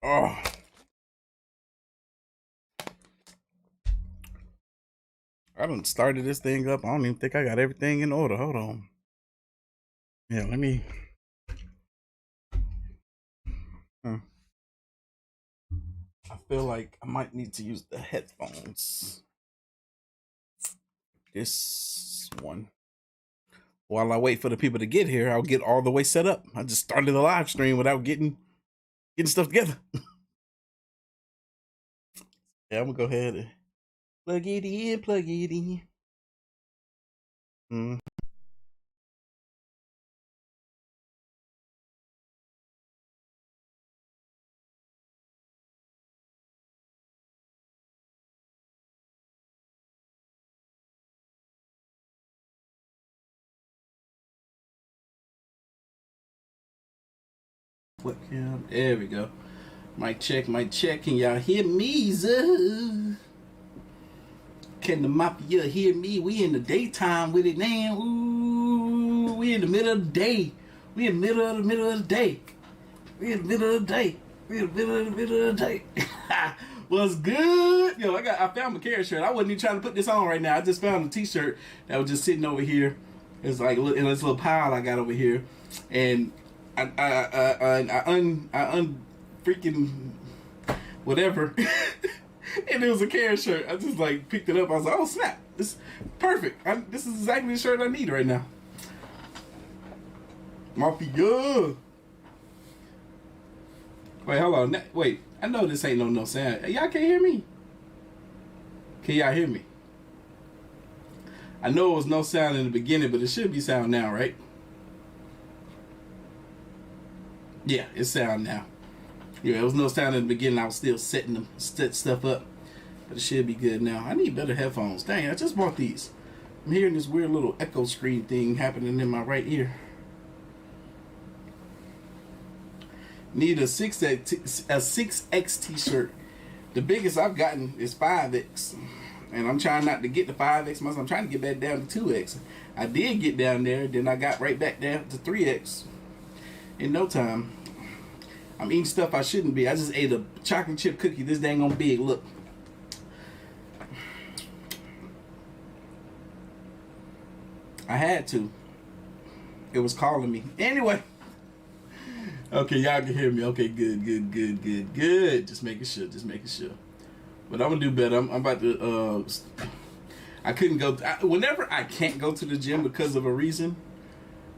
Oh, I done started this thing up. I don't even think I got everything in order. Hold on. Yeah, let me. Hmm. I feel like I might need to use the headphones. This one. While I wait for the people to get here, I'll get all the way set up. I just started the live stream without getting stuff together. Yeah, I'm gonna go ahead and plug it in, plug it in. Mm. Webcam. There we go. Mic check, mic check. Can y'all hear me? Can the mafia hear me? We in the daytime with it now. Ooh, we in the middle of the day. We in the middle of the day. We in the middle of the day. We in the middle of the day. What's good? Yo, I found my carrot shirt. I wasn't even trying to put this on right now. I just found a t-shirt that was just sitting over here. It's like in this little pile I got over here, and I freaking whatever. And it was a carrot shirt. I just like picked it up. I was like, oh snap, this is perfect. This is exactly the shirt I need right now. Mafia. Wait, hold on. Wait, I know this ain't no sound. Y'all can't hear me. Can y'all hear me? I know it was no sound in the beginning, but it should be sound now, right? Yeah, it's sound now. Yeah, there was no sound in the beginning. I was still setting stuff up, but it should be good now. I need better headphones. Dang, I just bought these. I'm hearing this weird little echo screen thing happening in my right ear. Need a 6X t-shirt. The biggest I've gotten is 5X, and I'm trying not to get the 5X myself. I'm trying to get back down to 2X. I did get down there, then I got right back down to 3X in no time. I'm eating stuff I shouldn't be. I just ate a chocolate chip cookie this dang on big. Look. I had to. It was calling me. Anyway. Okay, y'all can hear me. Okay, good. Just making sure. But I'm gonna do better. I'm about to. I couldn't go. Whenever I can't go to the gym because of a reason,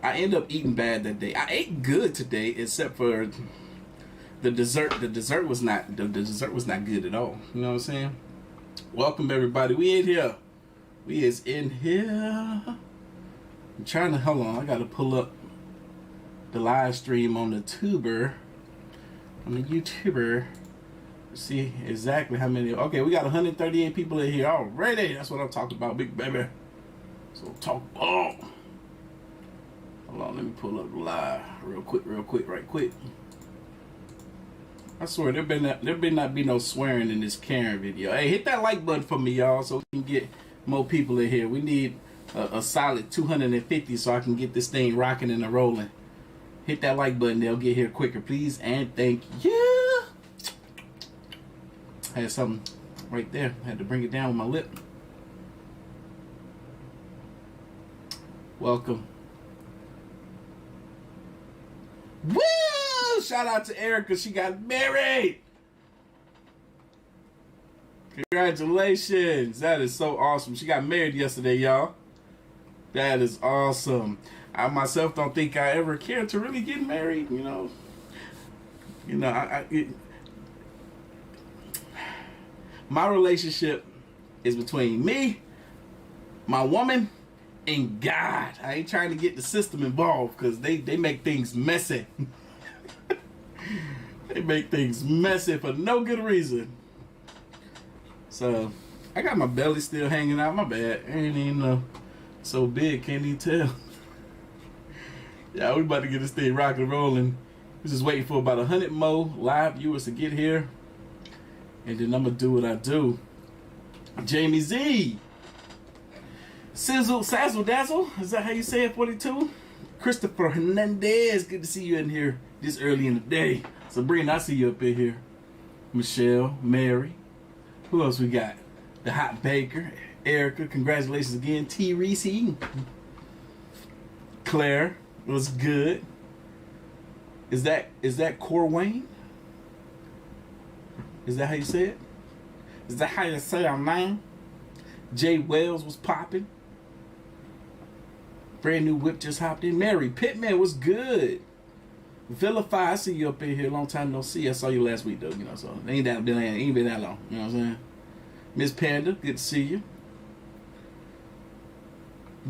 I end up eating bad that day. I ate good today, except for the dessert. The dessert was not good at all. You know what I'm saying? Welcome everybody. We in here. We is in here. I'm trying to hold on. I gotta pull up the live stream on the YouTuber. See exactly how many. Okay, we got 138 people in here already. That's what I'm talking about, big baby. So talk about. Hold on, let me pull up the live real quick. I swear there better not be no swearing in this Karen video. Hey, hit that like button for me, y'all, so we can get more people in here. We need a solid 250 so I can get this thing rocking and rolling. Hit that like button, they'll get here quicker, please, and thank you. I had something right there. I had to bring it down with my lip. Welcome. Woo! Shout out to Erica. She got married. Congratulations. That is so awesome. She got married yesterday, y'all. That is awesome. I myself don't think I ever cared to really get married, you know. My relationship is between me, my woman, and God. I ain't trying to get the system involved because they make things messy. They make things messy for no good reason. So, I got my belly still hanging out. My bad. Ain't even so big, can't even tell. Yeah, we about to get this thing rocking and rolling. We're just waiting for about 100 more live viewers to get here. And then I'm going to do what I do. Jamie Z. Sazzle Dazzle. Is that how you say it, 42? Christopher Hernandez. Good to see you in here this early in the day. Sabrina, I see you up in here. Michelle, Mary. Who else we got? The Hot Baker, Erica. Congratulations again. T. Reese. Claire was good. Is that Cor Wayne? Is that how you say it? Is that how you say our name? Jay Wells was popping. Brand new whip just hopped in. Mary Pittman was good. Vilify, I see you up in here. Long time no see. I saw you last week though, you know, so ain't been that long. You know what I'm saying? Miss Panda, good to see you.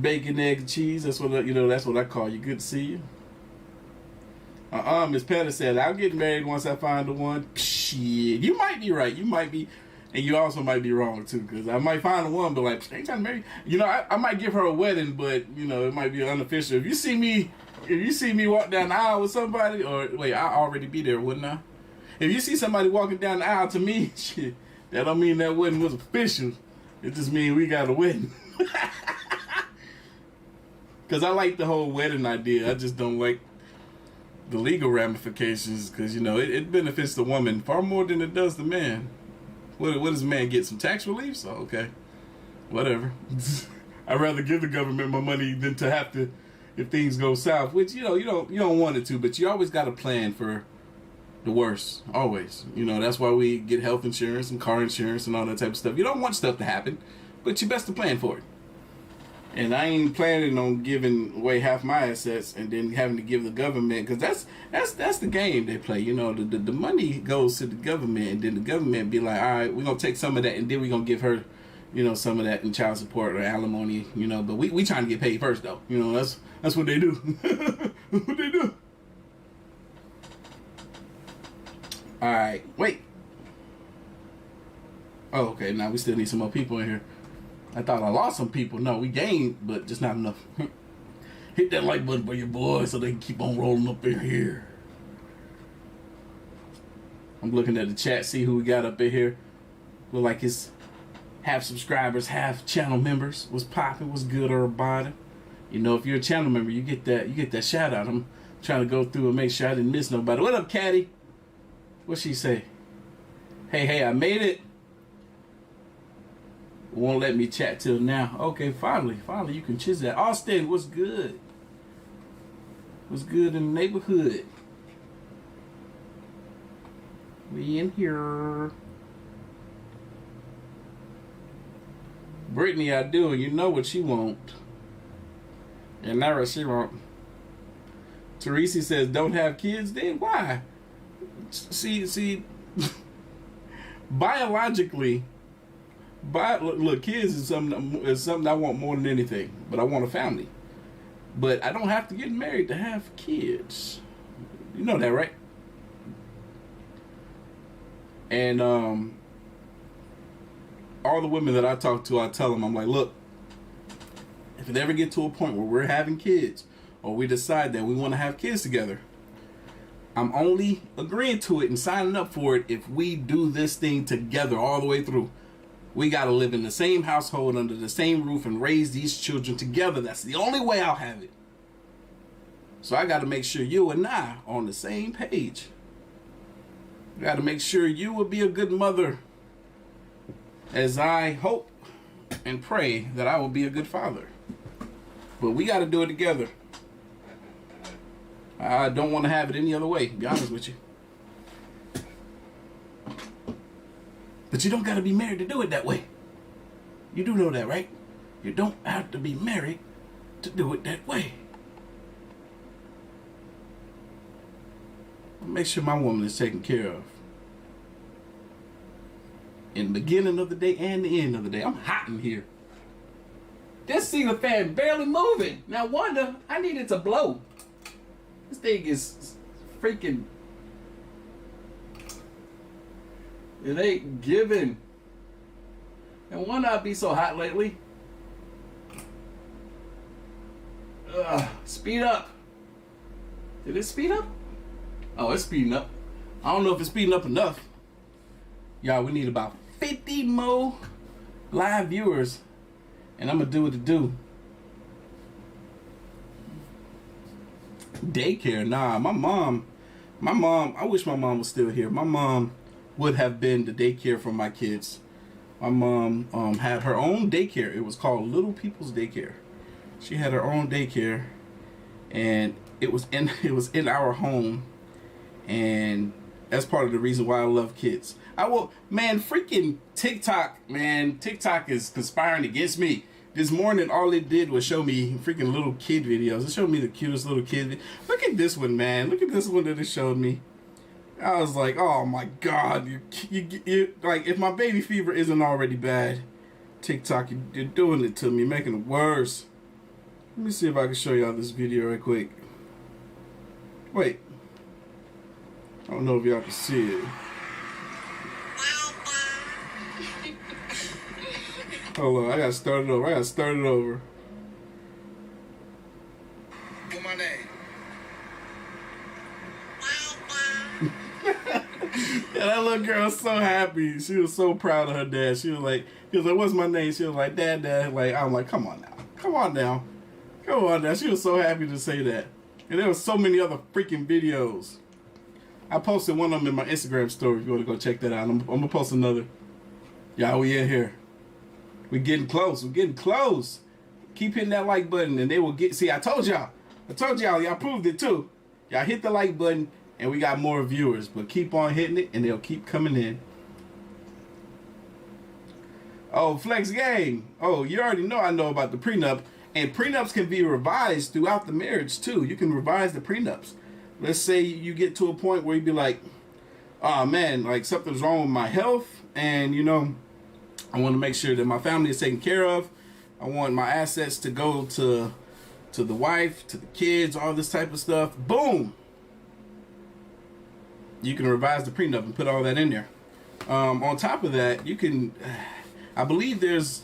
Bacon, egg, and cheese. That's what that's what I call you. Good to see you. Miss Panda said, I'll get married once I find the one. Shit, you might be right. You might be, and you also might be wrong too, because I might find the one, but like, ain't trying to marry. You know, I might give her a wedding, but you know, it might be unofficial. If you see me walk down the aisle with somebody, or wait, I'll already be there, wouldn't I? If you see somebody walking down the aisle to me, shit, that don't mean that wedding was official. It just means we got a wedding. Because I like the whole wedding idea. I just don't like the legal ramifications, because, you know, it benefits the woman far more than it does the man. What does the man get? Some tax relief? So, okay. Whatever. I'd rather give the government my money than to have to, if things go south, which, you know, you don't want it to, but you always got to plan for the worst. Always. You know, that's why we get health insurance and car insurance and all that type of stuff. You don't want stuff to happen, but you best to plan for it. And I ain't planning on giving away half my assets and then having to give the government, because that's the game they play. You know, the money goes to the government, and then the government be like, all right, we're gonna take some of that, and then we're gonna give her, you know, some of that in child support or alimony. You know, but we trying to get paid first though. You know, that's what they do. That's what they do. All right, wait. Oh, okay. Now we still need some more people in here. I thought I lost some people. No, we gained, but just not enough. Hit that like button for your boys so they can keep on rolling up in here. I'm looking at the chat, see who we got up in here. Look like it's half subscribers, half channel members. What's popping? What's good or about it? You know, if you're a channel member, you get that shout out. I'm trying to go through and make sure I didn't miss nobody. What up, Caddy? What'd she say? Hey, I made it. Won't let me chat till now. Okay, finally you can choose that. Austin, what's good? What's good in the neighborhood? We in here. Brittany, I do, and you know what she want. And now what she want. Teresa says, don't have kids, then why? See, biologically, look, kids is something I want more than anything, but I want a family. But I don't have to get married to have kids. You know that, right? And all the women that I talk to, I tell them, I'm like, look, if it ever get to a point where we're having kids, or we decide that we want to have kids together, I'm only agreeing to it and signing up for it if we do this thing together all the way through. We got to live in the same household, under the same roof, and raise these children together. That's the only way I'll have it. So I got to make sure you and I are on the same page. I got to make sure you will be a good mother, as I hope and pray that I will be a good father. But we got to do it together. I don't want to have it any other way, to be honest with you. But you don't got to be married to do it that way. You do know that, right? You don't have to be married to do it that way. Make sure my woman is taken care of. In the beginning of the day and the end of the day. I'm hot in here. This ceiling fan barely moving. Now wonder, I need it to blow. This thing is freaking... It ain't giving. And why not be so hot lately? Speed up. Did it speed up? Oh, it's speeding up. I don't know if it's speeding up enough. Y'all, we need about 50 more live viewers. And I'm going to do what to do. Daycare, nah. My mom, I wish my mom was still here. My mom would have been the daycare for my kids. My mom had her own daycare. It was called Little People's Daycare. She had her own daycare, and it was in our home, and that's part of the reason why I love kids. Freaking TikTok, man. TikTok is conspiring against me. This morning, all it did was show me freaking little kid videos. It showed me the cutest little kid. Look at this one, man. Look at this one that it showed me. I was like, oh my God. You like, if my baby fever isn't already bad, TikTok, you're doing it to me, making it worse. Let me see if I can show y'all this video right quick. Wait. I don't know if y'all can see it. Hold on, I gotta start it over. What's my name? Yeah, that little girl was so happy. She was so proud of her dad. He was like, what's my name? She was like, Dad. Like, I'm like, come on now. She was so happy to say that. And there was so many other freaking videos. I posted one of them in my Instagram story. If you want to go check that out, I'm gonna post another. Y'all, we in here. We're getting close. Keep hitting that like button, and they will get. See, I told y'all. Y'all proved it too. Y'all hit the like button, and we got more viewers. But keep on hitting it, and they'll keep coming in. Oh, Flex Gang. Oh, you already know I know about the prenup. And prenups can be revised throughout the marriage, too. You can revise the prenups. Let's say you get to a point where you be like, oh, man, like something's wrong with my health. And, I want to make sure that my family is taken care of. I want my assets to go to the wife, to the kids, all this type of stuff. Boom! You can revise the prenup and put all that in there. On top of that, you can... I believe there's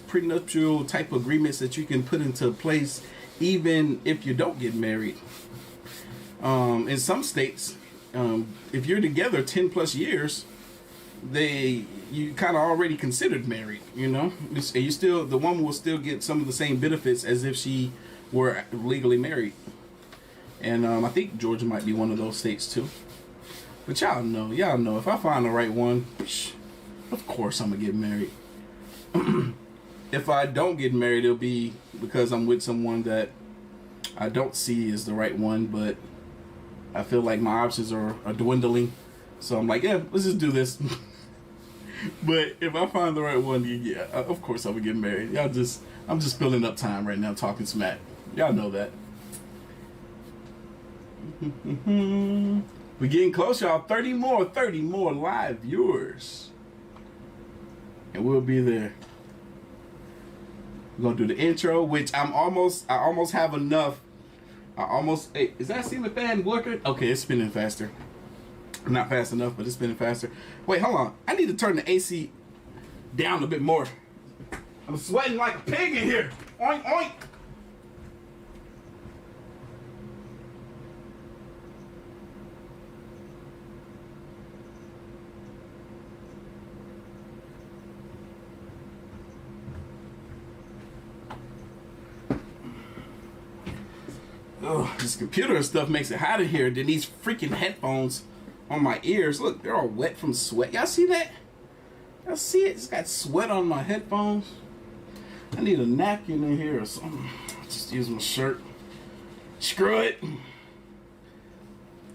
prenuptial type agreements that you can put into place even if you don't get married. In some states, if you're together 10 plus years, you kind of already considered married, and the woman will still get some of the same benefits as if she were legally married. And I think Georgia might be one of those states too. But y'all know if I find the right one, of course I'm gonna get married. If I don't get married, it'll be because I'm with someone that I don't see as the right one, but I feel like my options are dwindling. So I'm like, yeah, let's just do this. But if I find the right one, yeah, of course I'm gonna get married. I'm just filling up time right now talking smack. Y'all know that. We're getting close, y'all. 30 more live viewers. And we'll be there. We're gonna do the intro, which I almost have enough. Hey, is that ceiling fan working? Okay, it's spinning faster. Not fast enough, but it's spinning faster. Wait, hold on. I need to turn the AC down a bit more. I'm sweating like a pig in here. Oink, oink. Oh, this computer and stuff makes it hot in here. Then these freaking headphones on my ears. Look, they're all wet from sweat. Y'all see that? Y'all see it? It's got sweat on my headphones. I need a napkin in here or something. Just use my shirt. Screw it.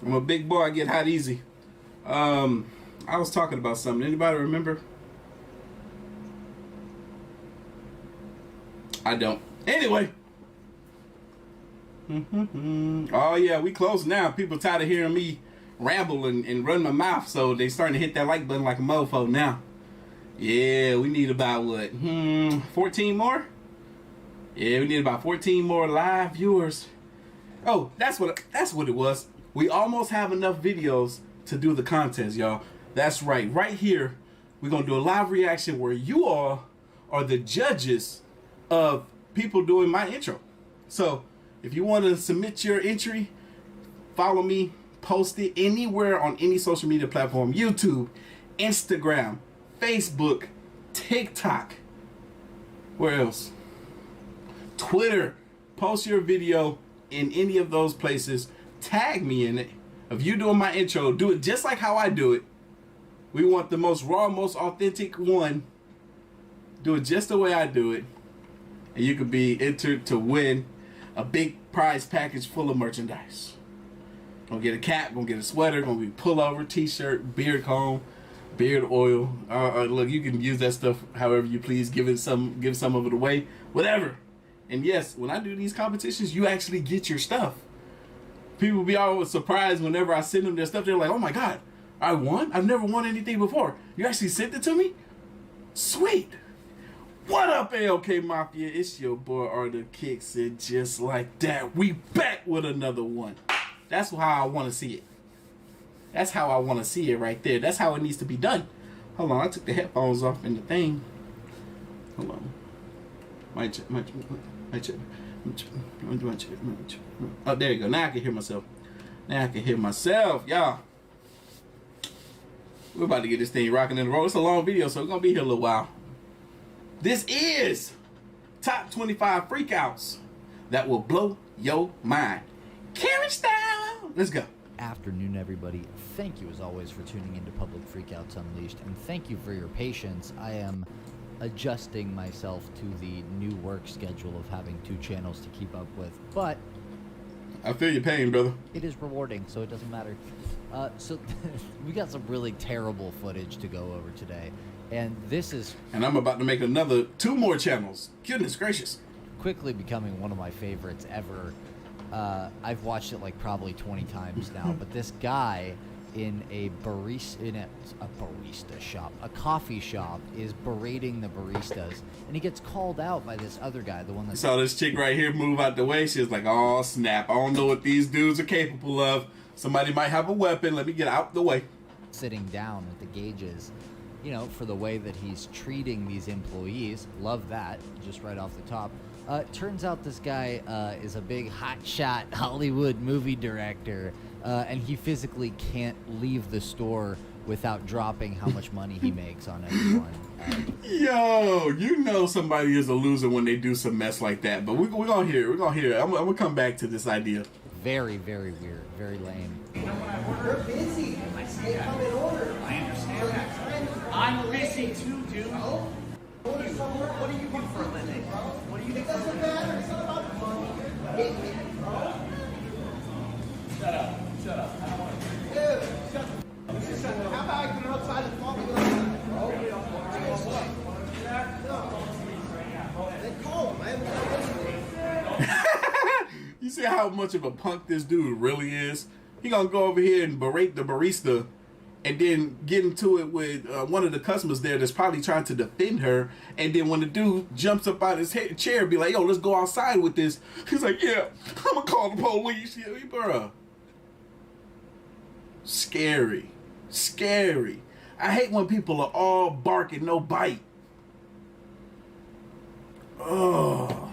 I'm a big boy. I get hot easy. I was talking about something. Anybody remember? I don't. Anyway. Oh yeah, we close now. People tired of hearing me ramble and run my mouth, so they starting to hit that like button like a mofo now. Yeah, we need about what? 14 more? Yeah, we need about 14 more live viewers. Oh, that's what it was. We almost have enough videos to do the contest, y'all. That's right. Right here, we're gonna do a live reaction where you all are the judges of people doing my intro. So if you want to submit your entry, follow me, post it anywhere on any social media platform. YouTube, Instagram, Facebook, TikTok. Where else? Twitter. Post your video in any of those places. Tag me in it. If you doing my intro, do it just like how I do it. We want the most raw, most authentic one. Do it just the way I do it. And you could be entered to win a big prize package full of merchandise. Gonna get a cap, gonna get a sweater, gonna be pullover, t-shirt, beard comb, beard oil. Look, you can use that stuff however you please. Give some of it away, whatever. And yes, when I do these competitions, you actually get your stuff. People be always surprised whenever I send them their stuff. They're like, "Oh my God, I won! I've never won anything before. You actually sent it to me? Sweet." What up, AOK Mafia? It's your boy Artofkickz, and just like that, we back with another one. That's how I want to see it. That's how I want to see it right there. That's how it needs to be done. Hold on, I took the headphones off in the thing. Hold on. Oh, there you go. Now I can hear myself. Y'all. We're about to get this thing rocking and rolling. It's a long video, so we're going to be here a little while. This is top 25 freakouts that will blow your mind. Karen style. Let's go. Afternoon, everybody. Thank you as always for tuning into Public Freakouts Unleashed, and thank you for your patience. I am adjusting myself to the new work schedule of having 2 channels to keep up with, but I feel your pain, brother. it is rewarding, so it doesn't matter. So we got some really terrible footage to go over today, and this is And I'm about to make another 2 more channels. Goodness gracious. quickly becoming one of my favorites ever. I've watched it like probably 20 times now, but this guy in a barista shop, a coffee shop, is berating the baristas, and he gets called out by this other guy, the one You that's saw this chick right here move out the way. She was like, "Oh snap, I don't know what these dudes are capable of. Somebody might have a weapon. Let me get out the way." sitting down with the gauges, you know, for the way that he's treating these employees. Love that, just right off the top. Turns out this guy is a big hotshot Hollywood movie director, and he physically can't leave the store without dropping how much money he makes on everyone. Yo, you know somebody is a loser when they do some mess like that. But we're gonna hear it. We're gonna hear it. I'm gonna come back to this idea. Very, very weird. Very lame. You're busy. They come in order. I understand that. I'm busy too, dude. What do you do for a living? What do you do It for a doesn't living? matter. It's not about money. Hit me, bro. Shut up. Shut up. I don't want to. Dude, shut up. How about I come outside and call me outside, bro? Then call him. I haven't done anything. You see how much of a punk this dude really is? He gonna go over here and berate the barista, and then get into it with one of the customers there that's probably trying to defend her. And then when the dude jumps up out his chair, be like, "Yo, let's go outside with this." He's like, "Yeah, I'm gonna call the police." Yeah, bruh. Scary. Scary. I hate when people are all bark and no bite. Oh.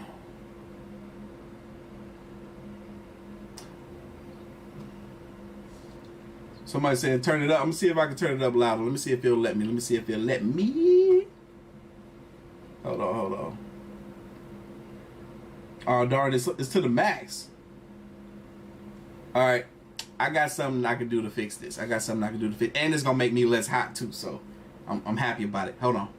Somebody saying turn it up. I'm gonna see if I can turn it up louder. Let me see if it'll let me. Hold on. Oh darn, it's to the max. Alright. I got something I can do to fix this. And it's gonna make me less hot too, so I'm happy about it. Hold on.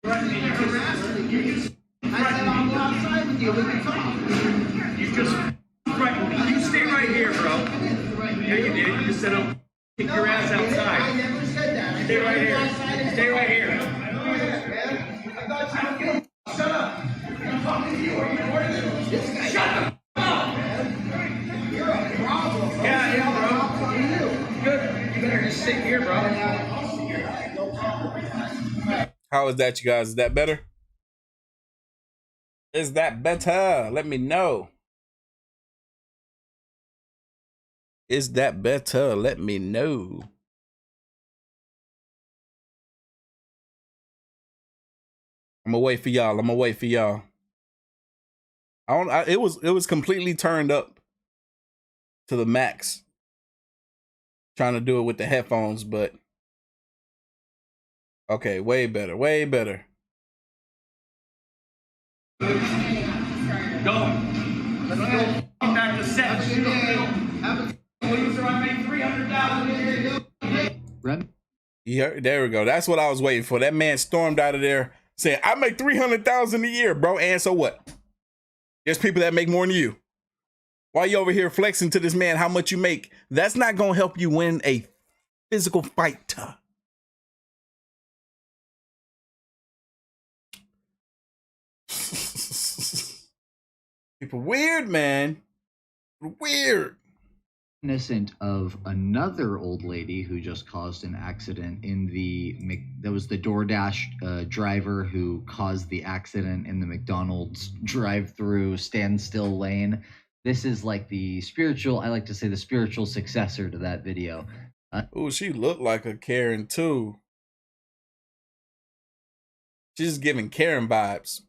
I said I'll go outside with you. We can talk. You just. Right. You stay right here, bro. Yeah, you did. You just said, "Oh, kick your ass I outside." never said that. I Stay said right I'll go here. outside and Stay right here. man. I thought you were good. Shut up. I'm talking to you. Are you recording this guy? Shut the f up. You're a problem, bro. Yeah, I am, bro. I'm talking to you. Good. You better just sit here, bro. No problem. How is that, you guys? Is that better? Is that better? Let me know. Is that better? Let me know. I'm gonna wait for y'all. It was completely turned up to the max. Trying to do it with the headphones, but Okay, way better, way better. Go. Let's go back to set. Loser, I made $300,000. Yeah, there we go. That's what I was waiting for. That man stormed out of there saying, I make $300,000 a year, bro. And so what? There's people that make more than you. Why you over here flexing to this man how much you make? That's not going to help you win a physical fight. People weird, man. Weird. Innocent of another old lady who just caused an accident in that was the DoorDash driver who caused the accident in the McDonald's drive-through standstill lane. This is like I like to say the spiritual successor to that video. Oh, she looked like a Karen too. She's giving Karen vibes.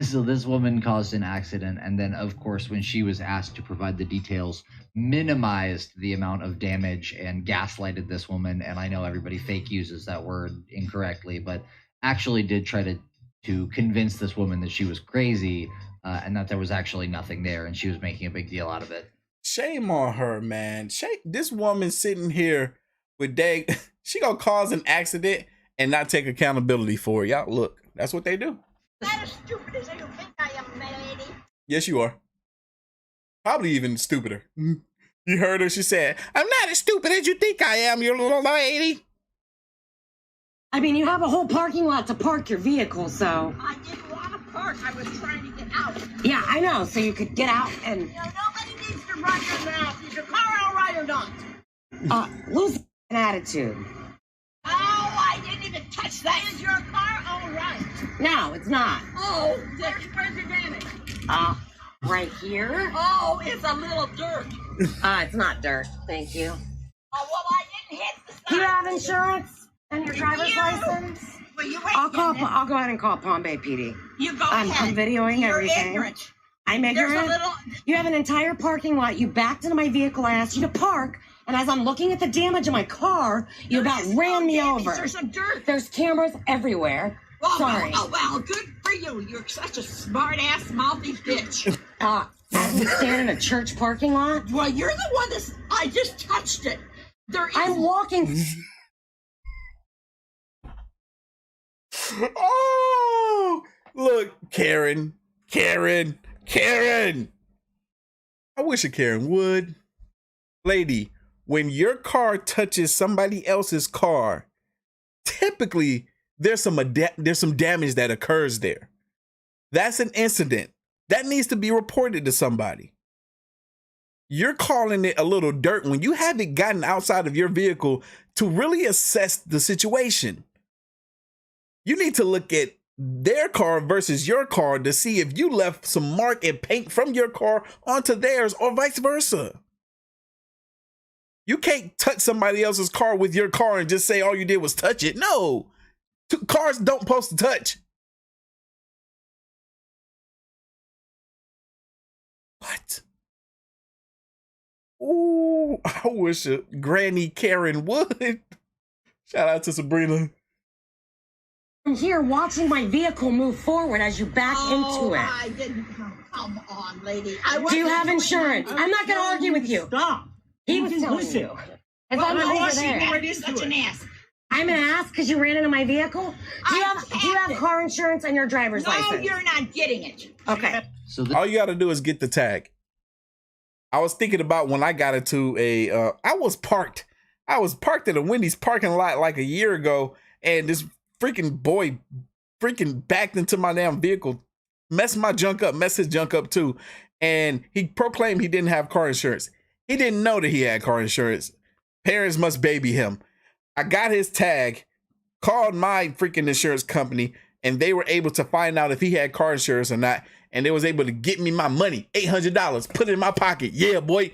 So this woman caused an accident, and then, of course, when she was asked to provide the details, minimized the amount of damage and gaslighted this woman. And I know everybody fake uses that word incorrectly, but actually did try to convince this woman that she was crazy and that there was actually nothing there, and she was making a big deal out of it. Shame on her, man. This woman sitting here with she gonna cause an accident and not take accountability for it. Y'all, look, that's what they do. Not as stupid as you think I am, lady. Yes, you are. Probably even stupider. You heard her. She said, I'm not as stupid as you think I am, you little lady. I mean, you have a whole parking lot to park your vehicle, so. I didn't want to park. I was trying to get out. Yeah, I know. So you could get out and. You know, nobody needs to run your mouth. Is your car all right or not? Lose an attitude. Oh, I didn't even touch that. Is your car all right? No, it's not. Oh, where's the damage? Right here. Oh, it's a little dirt. It's not dirt. Thank you. Oh, well, I didn't hit the side. Do you have insurance and your driver's license? Well, you I'll go ahead and call Palm Bay PD. You go I'm ahead. videoing You're everything. Ignorant. I'm ignorant. There's a little. You have an entire parking lot. You backed into my vehicle. I asked you to park. And as I'm looking at the damage in my car, you about ran me over. There's some dirt. There's cameras everywhere. Oh, Sorry. Well, good for you. You're such a smart-ass, mouthy bitch. I stand in a church parking lot. Well, you're the one I just touched it. I'm walking. Oh, look, Karen. I wish a Karen would. Lady, when your car touches somebody else's car, typically there's some damage that occurs there. That's an incident. That needs to be reported to somebody. You're calling it a little dirt when you haven't gotten outside of your vehicle to really assess the situation. You need to look at their car versus your car to see if you left some mark and paint from your car onto theirs or vice versa. You can't touch somebody else's car with your car and just say all you did was touch it. No, cars don't supposed to touch. What? Ooh, I wish a Granny Karen would. Shout out to Sabrina. I'm here watching my vehicle move forward as you back into it. I didn't. Come on, lady. Do you have insurance? I'm not going to argue with you. Stop. He was telling you. If I'm over there. You're such an ass. I'm an ass because you ran into my vehicle? Do you have car insurance and your driver's license? No, you're not getting it. Okay. So All you got to do is get the tag. I was thinking about when I got into I was parked at a Wendy's parking lot like a year ago, and this freaking boy backed into my damn vehicle, messed his junk up too, and he proclaimed he didn't have car insurance. He didn't know that he had car insurance. Parents must baby him. I got his tag, called my freaking insurance company, and they were able to find out if he had car insurance or not. And they was able to get me my money, $800, put it in my pocket. Yeah, boy.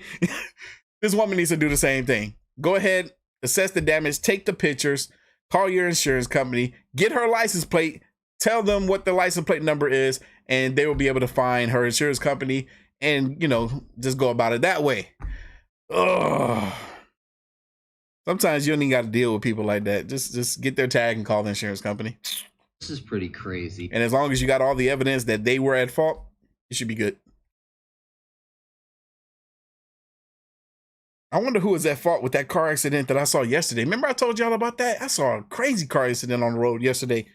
This woman needs to do the same thing. Go ahead, assess the damage, take the pictures, call your insurance company, get her license plate, tell them what the license plate number is, and they will be able to find her insurance company and, just go about it that way. Ugh. Sometimes you don't even got to deal with people like that. Just get their tag and call the insurance company. This is pretty crazy. And as long as you got all the evidence that they were at fault, you should be good. I wonder who was at fault with that car accident that I saw yesterday. Remember I told y'all about that? I saw a crazy car accident on the road yesterday.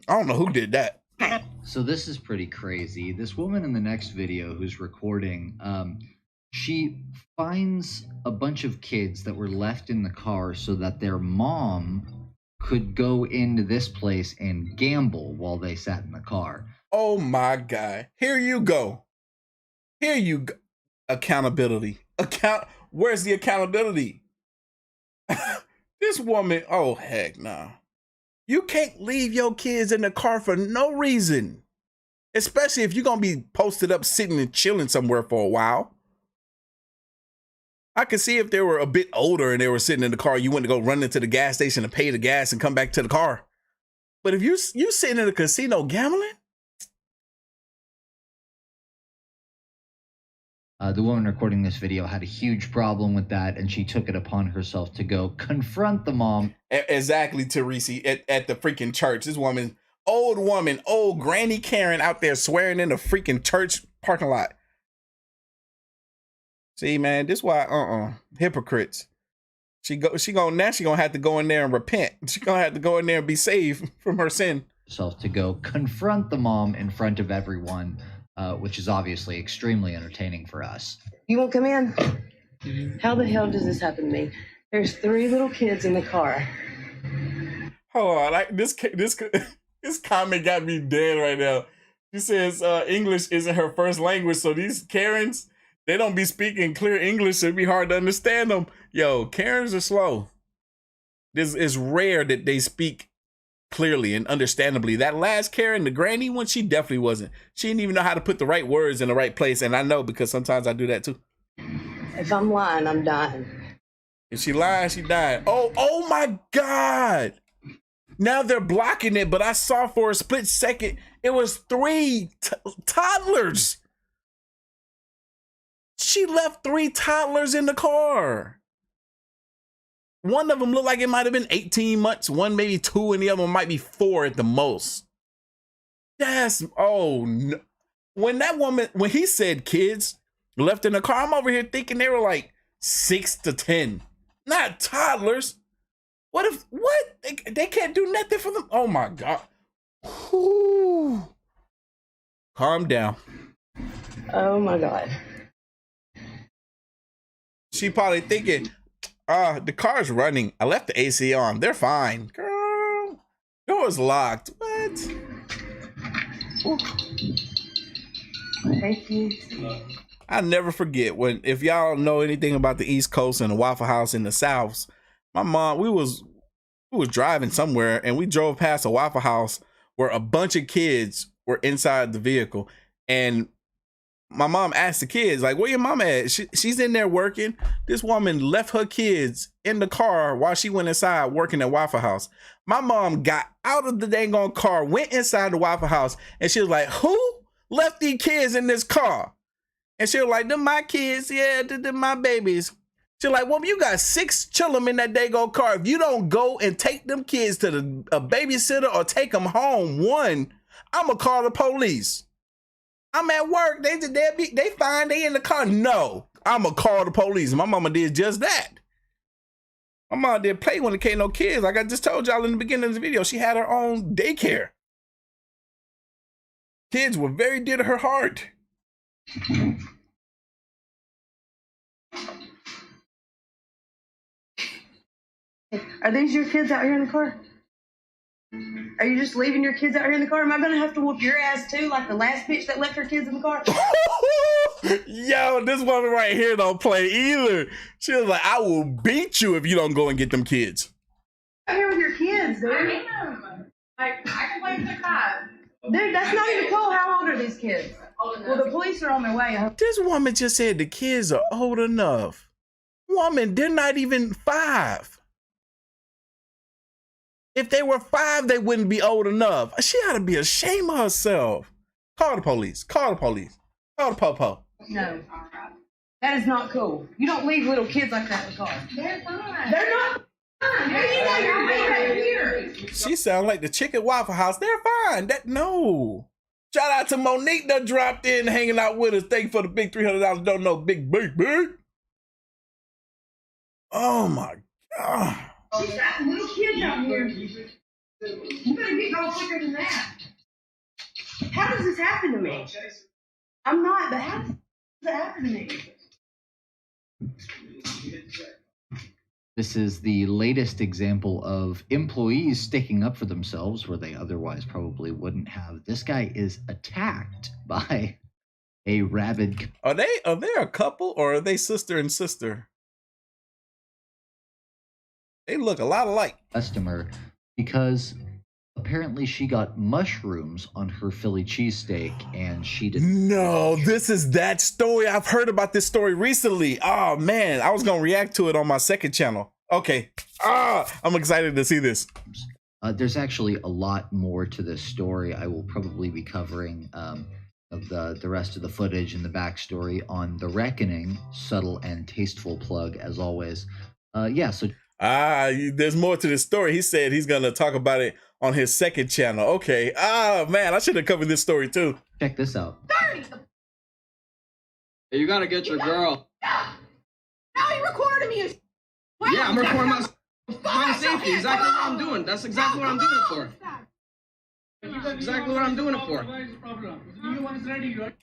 I don't know who did that. So this is pretty crazy. This woman in the next video who's recording, she finds a bunch of kids that were left in the car so that their mom could go into this place and gamble while they sat in the car. Oh my God. Here you go. Here you go. Accountability. Where's the accountability? This woman, oh heck no. You can't leave your kids in the car for no reason. Especially if you're going to be posted up sitting and chilling somewhere for a while. I could see if they were a bit older and they were sitting in the car, you went to go run into the gas station to pay the gas and come back to the car. But if you sitting in a casino gambling? The woman recording this video had a huge problem with that, and she took it upon herself to go confront the mom. Exactly, Teresi, at the freaking church. This woman, old Granny Karen out there swearing in the freaking church parking lot. See, man, this why hypocrites. She gonna have to go in there and repent. She gonna have to go in there and be saved from her sin. Herself to go confront the mom in front of everyone, which is obviously extremely entertaining for us. You won't come in? How the hell does this happen to me? There's 3 little kids in the car. Hold on, this comment got me dead right now. She says English isn't her first language, so these Karens, they don't be speaking clear English, so it'd be hard to understand them. Yo, Karens are slow. It's rare that they speak clearly and understandably. That last Karen, the granny one, she definitely wasn't. She didn't even know how to put the right words in the right place, and I know because sometimes I do that too. If I'm lying, I'm dying. If she lying, she dying. Oh my God. Now they're blocking it, but I saw for a split second, it was 3 toddlers. She left 3 toddlers in the car. One of them looked like it might have been 18 months, one maybe 2, and the other one might be 4 at the most. Oh no. When he said kids left in the car, I'm over here thinking they were like 6 to 10, not toddlers. What? They can't do nothing for them. Oh my God. Whew. Calm down. Oh my God. She probably thinking, the car's running. I left the AC on. They're fine. Girl, door's locked. What? Ooh. Thank you. I never forget if y'all know anything about the East Coast and the Waffle House in the South, my mom, we was driving somewhere and we drove past a Waffle House where a bunch of kids were inside the vehicle. And my mom asked the kids, like, where your mom at? She's in there working. This woman left her kids in the car while she went inside working at Waffle House. My mom got out of the dang on car, went inside the Waffle House, and she was like, who left these kids in this car? And she was like, them my kids. Yeah, them my babies. She's like, well, you got 6 children in that dang on car. If you don't go and take them kids to a babysitter or take them home, I'm going to call the police. I'm at work. They fine. They in the car. No, I'm going to call the police. My mama did just that. My mama didn't play when it came no kids. Like I just told y'all in the beginning of the video, she had her own daycare. Kids were very dear to her heart. Are these your kids out here in the car? Are you just leaving your kids out here in the car? Am I going to have to whoop your ass too, like the last bitch that left her kids in the car? Yo, this woman right here don't play either. She was like, I will beat you if you don't go and get them kids. Out here with your kids, dude. I am. Like, I can wait for 5. Dude, that's not even cool. How old are these kids? Well, the police are on their way. This woman just said the kids are old enough. Woman, they're not even 5. If they were 5, they wouldn't be old enough. She ought to be ashamed of herself. Call the police. Call the police. Call the po-po. No. That is not cool. You don't leave little kids like that in the car. They're fine. They're not fine. Hey, you know you're right here. She sound like the chicken Waffle House. They're fine. No. Shout out to Monique that dropped in, hanging out with us. Thank you for the big $300. Don't know, big. Oh my God. She's got little kids out here. You better get going quicker than that. How does this happen to me? I'm not, but how does it happen to me? This is the latest example of employees sticking up for themselves where they otherwise probably wouldn't have. This guy is attacked by a rabid. Are they a couple or are they sister and sister? They look a lot alike. Customer because apparently she got mushrooms on her Philly cheesesteak and she didn't. No, this is that story. I've heard about this story recently. Oh man, I was gonna react to it on my second channel. Okay. I'm excited to see this. There's actually a lot more to this story. I will probably be covering of the rest of the footage and the backstory on The Reckoning. Subtle and tasteful plug as always. So there's more to this story. He said he's gonna talk about it on his second channel. Okay. Man, I should have covered this story too. Check this out. Hey, you gotta get your girl. Now you recording me. Yeah, I'm recording my safety. Exactly what I'm doing. That's exactly what I'm doing it for. Exactly what I'm doing it for.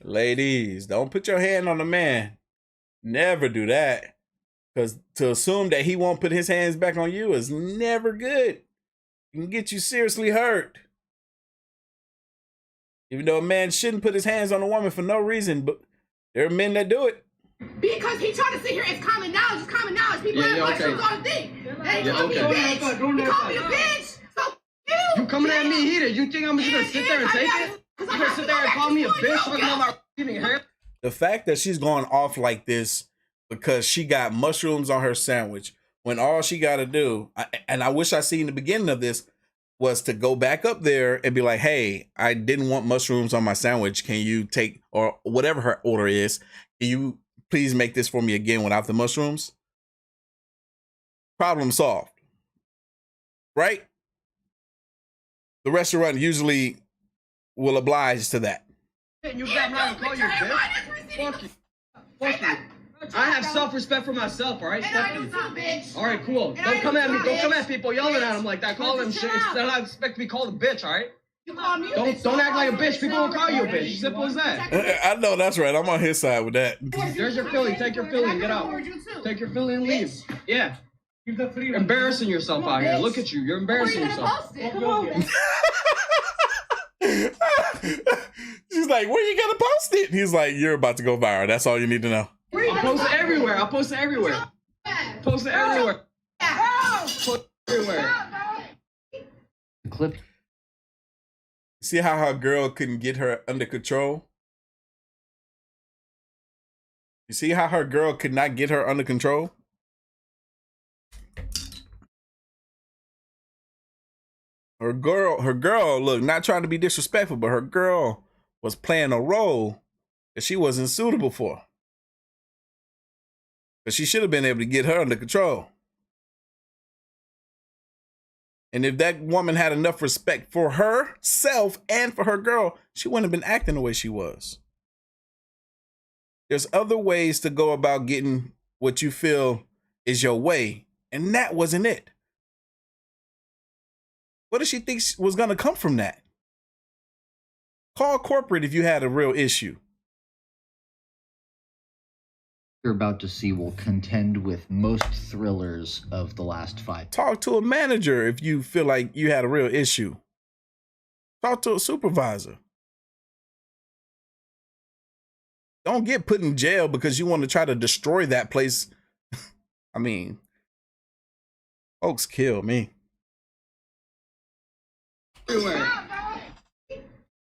Ladies, don't put your hand on a man. Never do that. Because to assume that he won't put his hands back on you is never good. It can get you seriously hurt. Even though a man shouldn't put his hands on a woman for no reason, but there are men that do it. Because he trying to sit here, it's common knowledge, it's common knowledge. People have mushrooms on the thing. Hey, you call me a bitch. You call me a bitch. So you coming at me heated. You think I'm just gonna sit there and take it? You gonna sit there and call me a bitch talking about my eating hair? The fact that she's going off like this because she got mushrooms on her sandwich when all she got to do, and I wish I seen the beginning of this, was to go back up there and be like, hey, I didn't want mushrooms on my sandwich. Can you take, or whatever her order is, can you please make this for me again without the mushrooms? Problem solved. Right? The restaurant usually will oblige to that. You got me to call you a bitch? Fuck you. Fuck you. I have self-respect for myself, all right? Fuck you. All right, cool. Don't come at me. Don't come at people yelling at them like that. Call them shit. Instead, I expect to be called a bitch, all right? Don't act like a bitch. People will call you a bitch. Simple as that. I know that's right. I'm on his side with that. There's your Philly. Take your Philly and get out. Take your Philly and leave. Yeah. You're embarrassing yourself out here. Look at you. You're embarrassing yourself. She's like, where you gonna post it? He's like, you're about to go viral. That's all you need to know. I'll post it everywhere. I'll post it everywhere. Post it everywhere. Post it everywhere. The clip. See how her girl couldn't get her under control? You see how her girl could not get her under control? Her girl, look, not trying to be disrespectful, but her girl was playing a role that she wasn't suitable for. But she should have been able to get her under control. And if that woman had enough respect for herself and for her girl, she wouldn't have been acting the way she was. There's other ways to go about getting what you feel is your way, and that wasn't it. What does she think was going to come from that? Call corporate if you had a real issue. You're about to see will contend with most thrillers of the last 5. Talk to a manager if you feel like you had a real issue. Talk to a supervisor. Don't get put in jail because you want to try to destroy that place. I mean, folks kill me.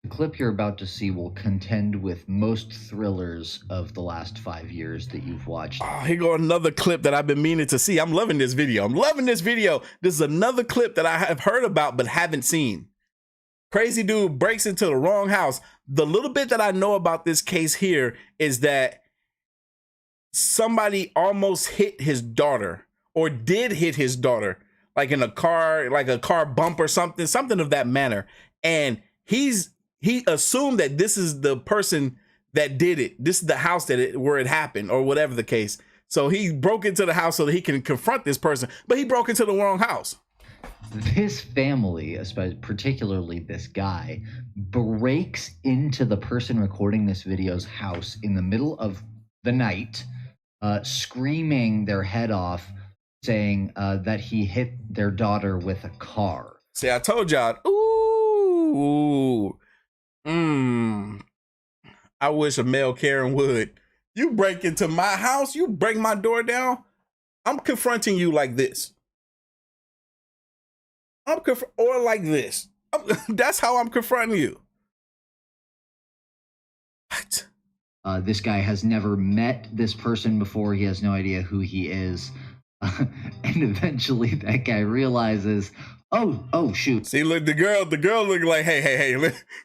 The clip you're about to see will contend with most thrillers of the last 5 years that you've watched. Oh, here go another clip that I've been meaning to see. I'm loving this video. This is another clip that I have heard about but haven't seen. Crazy dude breaks into the wrong house. The little bit that I know about this case here is that somebody almost hit his daughter or did hit his daughter, like in a car, like a car bump or something of that manner. And he assumed that this is the person that did it. This is the house where it happened or whatever the case. So he broke into the house so that he can confront this person, but he broke into the wrong house. This family, especially particularly this guy, breaks into the person recording this video's house in the middle of the night, screaming their head off, saying that he hit their daughter with a car. See, I told y'all, I wish a male Karen would. You break into my house, you break my door down, I'm confronting you like this. Or like this. That's how I'm confronting you. What? This guy has never met this person before. He has no idea who he is. And eventually that guy realizes, oh shoot. See, look, the girl looking like, hey,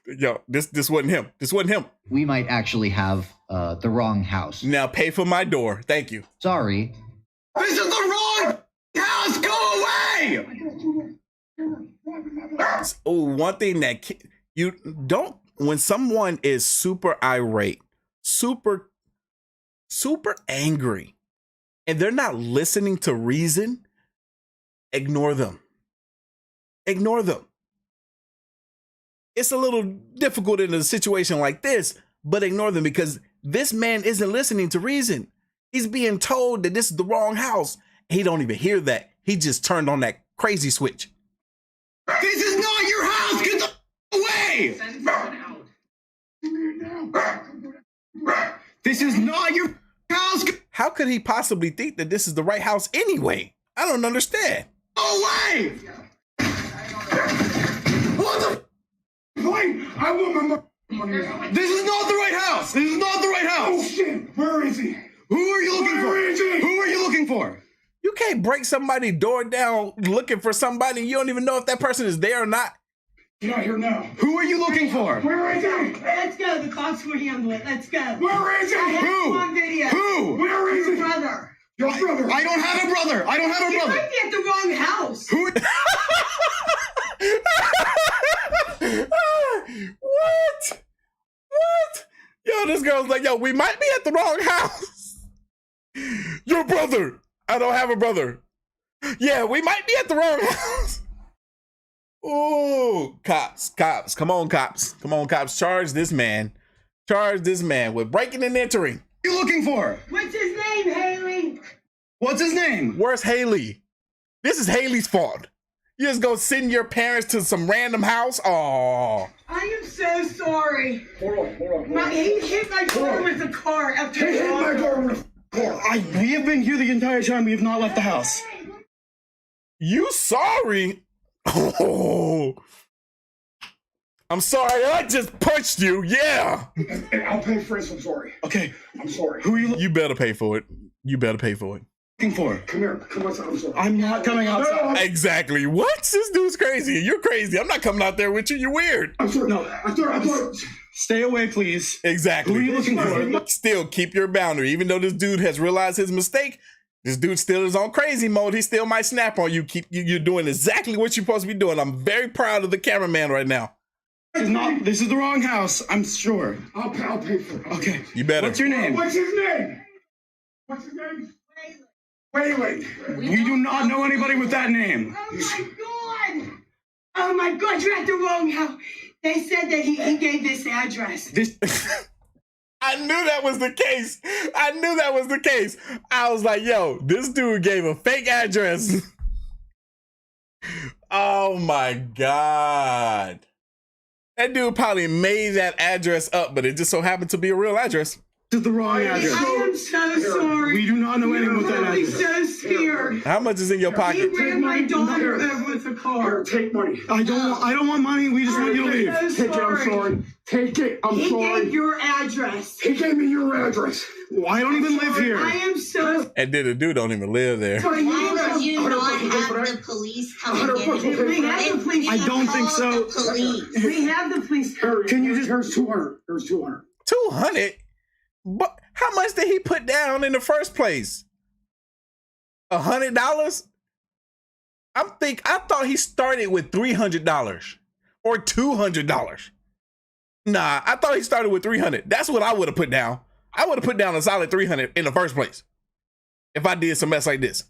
yo, this wasn't him. This wasn't him. We might actually have the wrong house. Now pay for my door. Thank you. Sorry. This is the wrong house. Go away. Oh, one thing that you don't, when someone is super irate, super angry, and they're not listening to reason, ignore them. Ignore them. It's a little difficult in a situation like this, but ignore them because this man isn't listening to reason. He's being told that this is the wrong house. He don't even hear that. He just turned on that crazy switch. This is not your house. Get the away. This is not your house. How could he possibly think that this is the right house anyway? I don't understand. Away. What the? Wait, I want my money. This is not the right house. This is not the right house. Oh shit, where is he? Who are you looking for? Where is he? Who are you looking for? You can't break somebody's door down looking for somebody. You don't even know if that person is there or not. Get out here now. Who are you looking for? Where is he? Let's go. The cops will handle it. Let's go. Where is he? I have Who? him on video. Who? Where is Your he? brother. Your brother. I don't have a brother. I don't have a You brother. might be at the wrong house. Who? What? Yo, this girl's like, yo, we might be at the wrong house. Your brother. I don't have a brother. Yeah, we might be at the wrong house. Oh, cops. Come on, cops. Charge this man with breaking and entering. What are you looking for? What's his name, Haley? What's his name? Where's Haley? This is Haley's fault. You just go send your parents to some random house? Oh. I am so sorry. Hold on. He hit my door with a car after He hit my door with a car. We have been here the entire time. We have not left the house. You sorry? Oh. I'm sorry, I just punched you, yeah. And I'll pay for it, I'm sorry. Okay. I'm sorry. Who are you You better pay for it. looking for? Come here. Come outside. I'm sorry. I'm not coming outside. Exactly. What? This dude's crazy. You're crazy. I'm not coming out there with you. You're weird. I'm sorry. No. I'm sorry. Stay away, please. Exactly. Who are you looking for? Still keep your boundary. Even though this dude has realized his mistake, this dude still is on crazy mode. He still might snap on you. You're doing exactly what you're supposed to be doing. I'm very proud of the cameraman right now. This is the wrong house. I'm sure. I'll pay for it. Okay. You better. What's your name? What's his name? Wait. We do not know anybody with that name. Oh my God, you're at the wrong house. They said that he gave this address. I knew that was the case. I was like, yo, this dude gave a fake address. Oh my God. That dude probably made that address up, but it just so happened to be a real address. This is the wrong address. I am so sorry. We do not know anyone with that I'm address. so scared. How much is in your He pocket? ran my daughter over with a car. Take money. I don't want money. We just want you to leave. I'm so Take it. I'm sorry. Take it. I'm He sorry. gave your address. He gave me your address. I don't even live here. I am so And then the dude don't even live there. sorry. Why would you not have $100 the police come and get it? We have the police. I don't think so. The police. We have the police. Can you just? Here's 200. Here's 200. 200? But How much did he put down in the first place? $100? I thought he started with $300 or $200. Nah, I thought he started with $300. That's what I would have put down. I would have put down a solid $300 in the first place if I did some mess like this.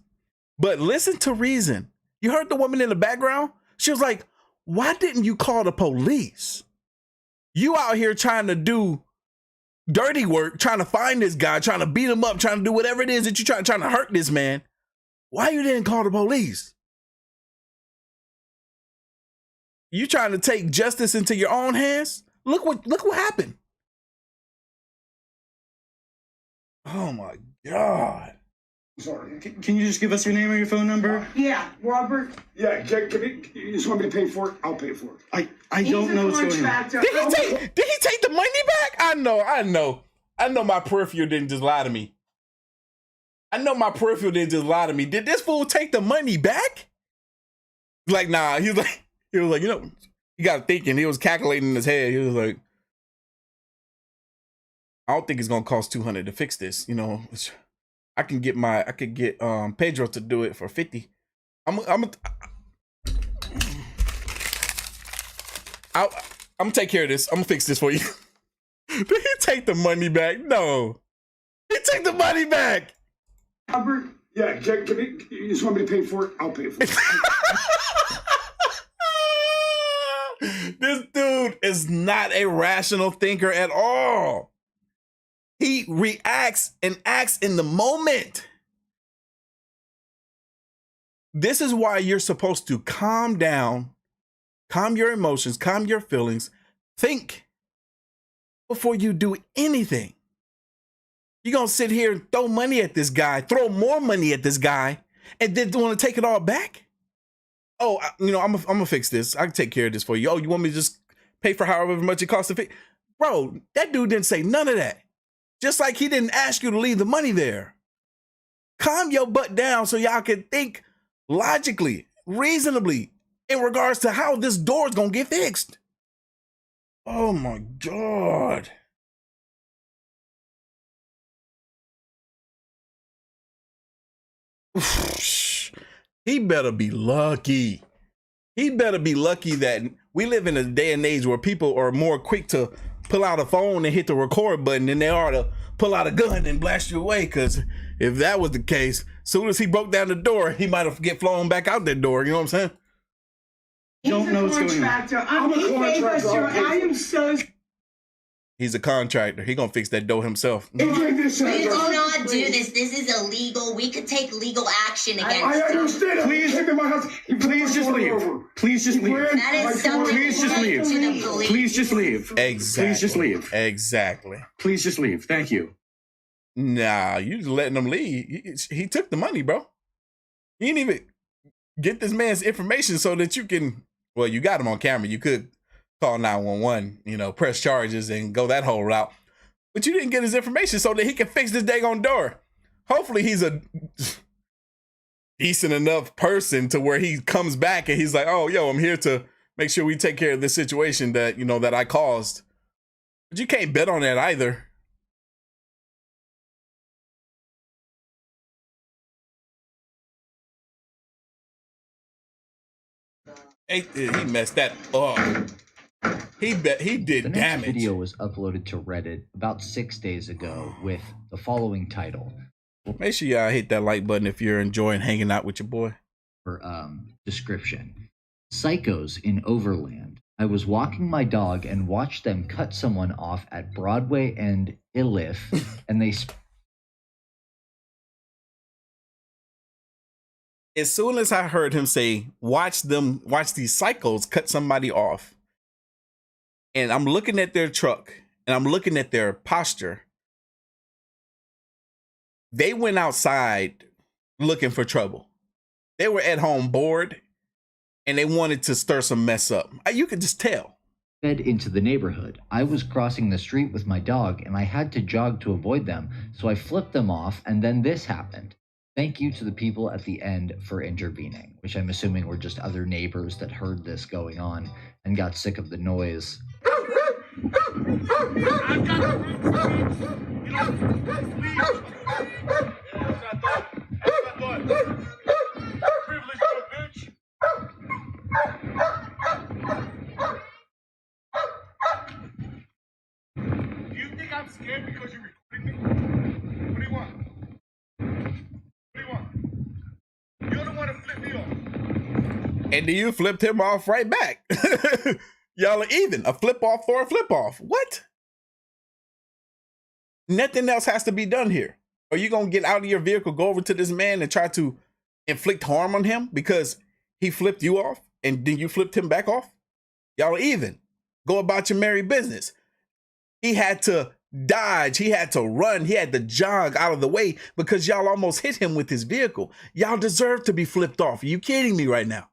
But listen to reason. You heard the woman in the background? She was like, why didn't you call the police? You out here trying to do dirty work, trying to find this guy, trying to beat him up, trying to do whatever it is that you're trying to hurt this man. Why you didn't call the police? You trying to take justice into your own hands? Look what happened. Oh my God. Sorry. Can you just give us your name or your phone number? Yeah, Robert. Yeah, you just want me to pay for it? I'll pay for it. I don't know what's going on. Did he take the money back? I know my peripheral didn't just lie to me. Did this fool take the money back? Like, nah, he was like, you know, he got thinking, he was calculating in his head. He was like, I don't think it's gonna cost $200 to fix this. You know, I could get Pedro to do it for $50. I'm gonna take care of this. I'm gonna fix this for you. Did he take the money back? No. He took the money back. Robert. Yeah, you just want me to pay for it? I'll pay for it. This dude is not a rational thinker at all. He reacts and acts in the moment. This is why you're supposed to calm down, calm your emotions, calm your feelings, think before you do anything. You're going to sit here and throw money at this guy, throw more money at this guy, and then want to take it all back? Oh, you know, I'm going to fix this. I can take care of this for you. Oh, you want me to just pay for however much it costs to fix? Bro, that dude didn't say none of that. Just like he didn't ask you to leave the money there. Calm your butt down so y'all can think logically, reasonably in regards to how this door is going to get fixed. Oh my God. He better be lucky. He better be lucky that we live in a day and age where people are more quick to pull out a phone and hit the record button than they are to pull out a gun and blast you away. Because if that was the case, as soon as he broke down the door, he might have get flown back out that door. You know what I'm saying? Don't know what's going on. I'm a contractor. I am so. He's a contractor. He gonna fix that door himself. We do not do this. This is illegal. We could take legal action against I understand. Please, came to my house. Please just leave. Please just leave. That is something Please just leave. to the police. Please just leave. Exactly. Please just leave. Exactly. Please just leave. Thank you. Nah, you just letting him leave. He took the money, bro. You didn't even get this man's information so that you can, well, you got him on camera. You could call 911, you know, press charges and go that whole route. But you didn't get his information so that he can fix this daggone door. Hopefully he's a decent enough person to where he comes back and he's like, oh, yo, I'm here to make sure we take care of this situation that, you know, that I caused. But you can't bet on that either. He messed that up. He did damage. The video was uploaded to Reddit about 6 days ago with the following title. Make sure y'all hit that like button if you're enjoying hanging out with your boy. For description. Psychos in Overland. I was walking my dog and watched them cut someone off at Broadway and Illiff, and they... As soon as I heard him say, watch these psychos cut somebody off, and I'm looking at their truck and I'm looking at their posture, they went outside looking for trouble. They were at home bored and they wanted to stir some mess up. You could just tell. Fed into the neighborhood. I was crossing the street with my dog and I had to jog to avoid them, so I flipped them off and then this happened. Thank you to the people at the end for intervening, which I'm assuming were just other neighbors that heard this going on and got sick of the noise. You know, please. That's what I thought. That's what I thought. Privilege, little bitch. Do you think I'm scared because you're recording me? What do you want? What do you want? You're the one that flipped me off. And then you flipped him off right back. Y'all are even. A flip off for a flip off. What? Nothing else has to be done here. Are you going to get out of your vehicle, go over to this man and try to inflict harm on him because he flipped you off and then you flipped him back off? Y'all are even. Go about your merry business. He had to dodge. He had to run. He had to jog out of the way because y'all almost hit him with his vehicle. Y'all deserve to be flipped off. Are you kidding me right now?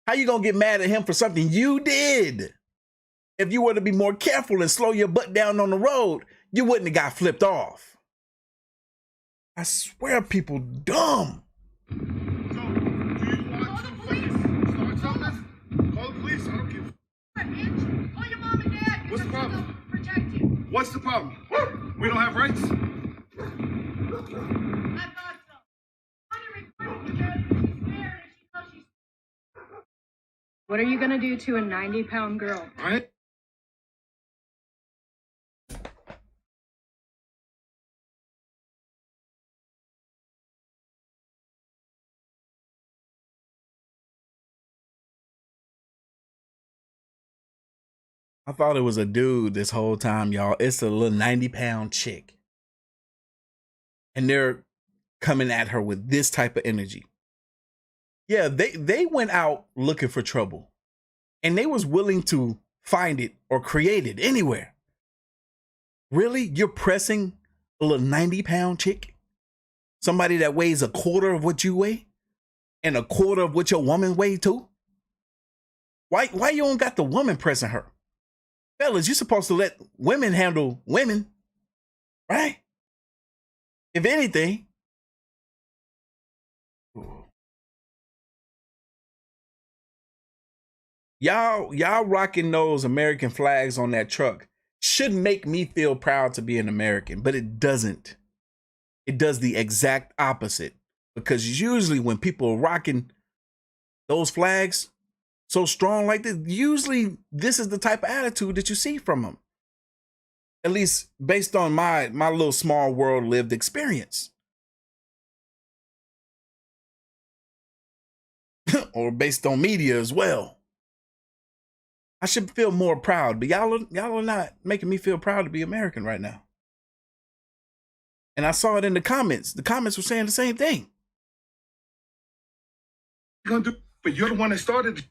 How you going to get mad at him for something you did? If you were to be more careful and slow your butt down on the road, you wouldn't have got flipped off. I swear people dumb. So, do you want to fucking start something? Call the police. I don't give a bitch. Call your mom and dad. What's the problem? Protect you. What's the problem? We don't have rights? I thought so. I'm recording you guys because she's scared and she knows she's. What are you gonna do to a 90-pound girl? All right. I thought it was a dude this whole time, y'all. It's a little 90-pound chick. And they're coming at her with this type of energy. Yeah, they went out looking for trouble. And they was willing to find it or create it anywhere. Really? You're pressing a little 90-pound chick? Somebody that weighs a quarter of what you weigh? And a quarter of what your woman weighs too? Why you don't got the woman pressing her? Fellas, you're supposed to let women handle women, right? If anything. Y'all rocking those American flags on that truck should make me feel proud to be an American, but it doesn't. It does the exact opposite. Because usually when people are rocking those flags so strong like this, usually this is the type of attitude that you see from them. At least based on my little small world lived experience. Or based on media as well. I should feel more proud, but y'all are not making me feel proud to be American right now. And I saw it in the comments. The comments were saying the same thing. You're gonna do, but you're the one that started it.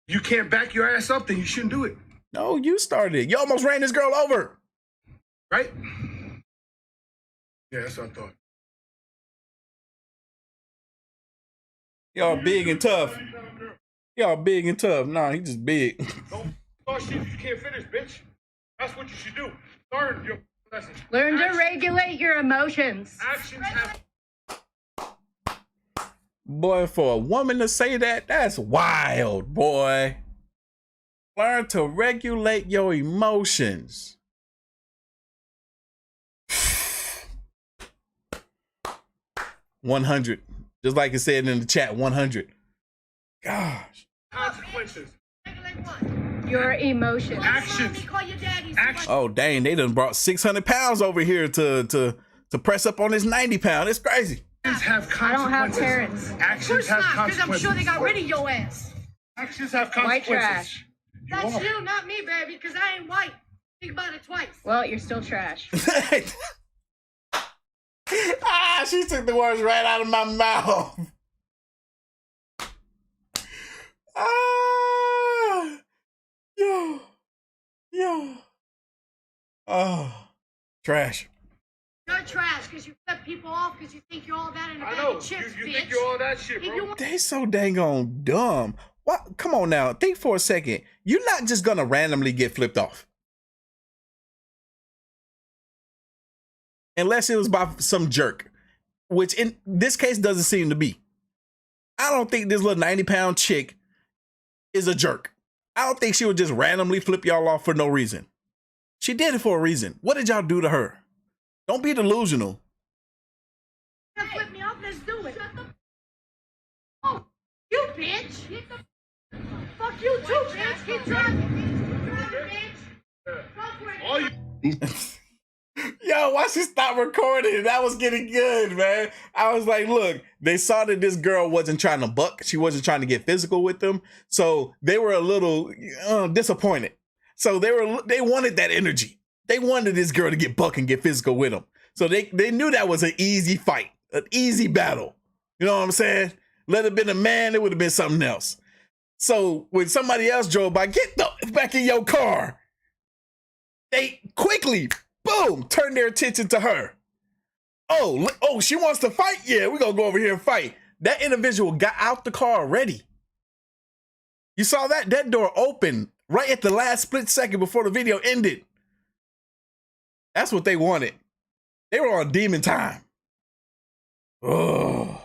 You can't back your ass up, then you shouldn't do it. No, you started it. You almost ran this girl over. Right? Yeah, that's what I thought. Y'all big and tough. Y'all big and tough. Nah, he just big. Don't start shit you can't finish, bitch. That's what you should do. Learn your lesson. Learn to regulate your emotions. Actions have... Boy, for a woman to say that, that's wild, boy. Learn to regulate your emotions. 100. Just like it said in the chat, 100. Gosh. Consequences. Your emotions. Actions. Oh, dang, they done brought 600 pounds over here to press up on this 90 pound. It's crazy. Have consequences. I don't have parents. Actions have consequences. Because I'm sure they got rid of your ass. Actions have consequences. White trash. That's you, not me, baby, because I ain't white. Think about it twice. Well, you're still trash. She took the words right out of my mouth. Yo. Oh, trash. You're trash because you flip people off because you think you're all that in a I bag know. of chips, You bitch. think you're all that shit, bro. They so dang on dumb. What? Come on now. Think for a second. You're not just gonna randomly get flipped off. Unless it was by some jerk, which in this case doesn't seem to be. I don't think this little 90-pound chick is a jerk. I don't think she would just randomly flip y'all off for no reason. She did it for a reason. What did y'all do to her? Don't be delusional. Flip me off, let's do it. Oh, you bitch. Fuck you too, bitch. Keep driving. Yo, why she stop recording? That was getting good, man. I was like, look, they saw that this girl wasn't trying to buck. She wasn't trying to get physical with them. So they were a little disappointed. So they wanted that energy. They wanted this girl to get buck and get physical with them. So they knew that was an easy fight, an easy battle. You know what I'm saying? Let it have been a man, it would have been something else. So when somebody else drove by, get the back in your car. They quickly, boom, turned their attention to her. Oh, she wants to fight? Yeah, we're going to go over here and fight. That individual got out the car already. You saw that? That door opened right at the last split second before the video ended. That's what they wanted. They were on demon time. Oh.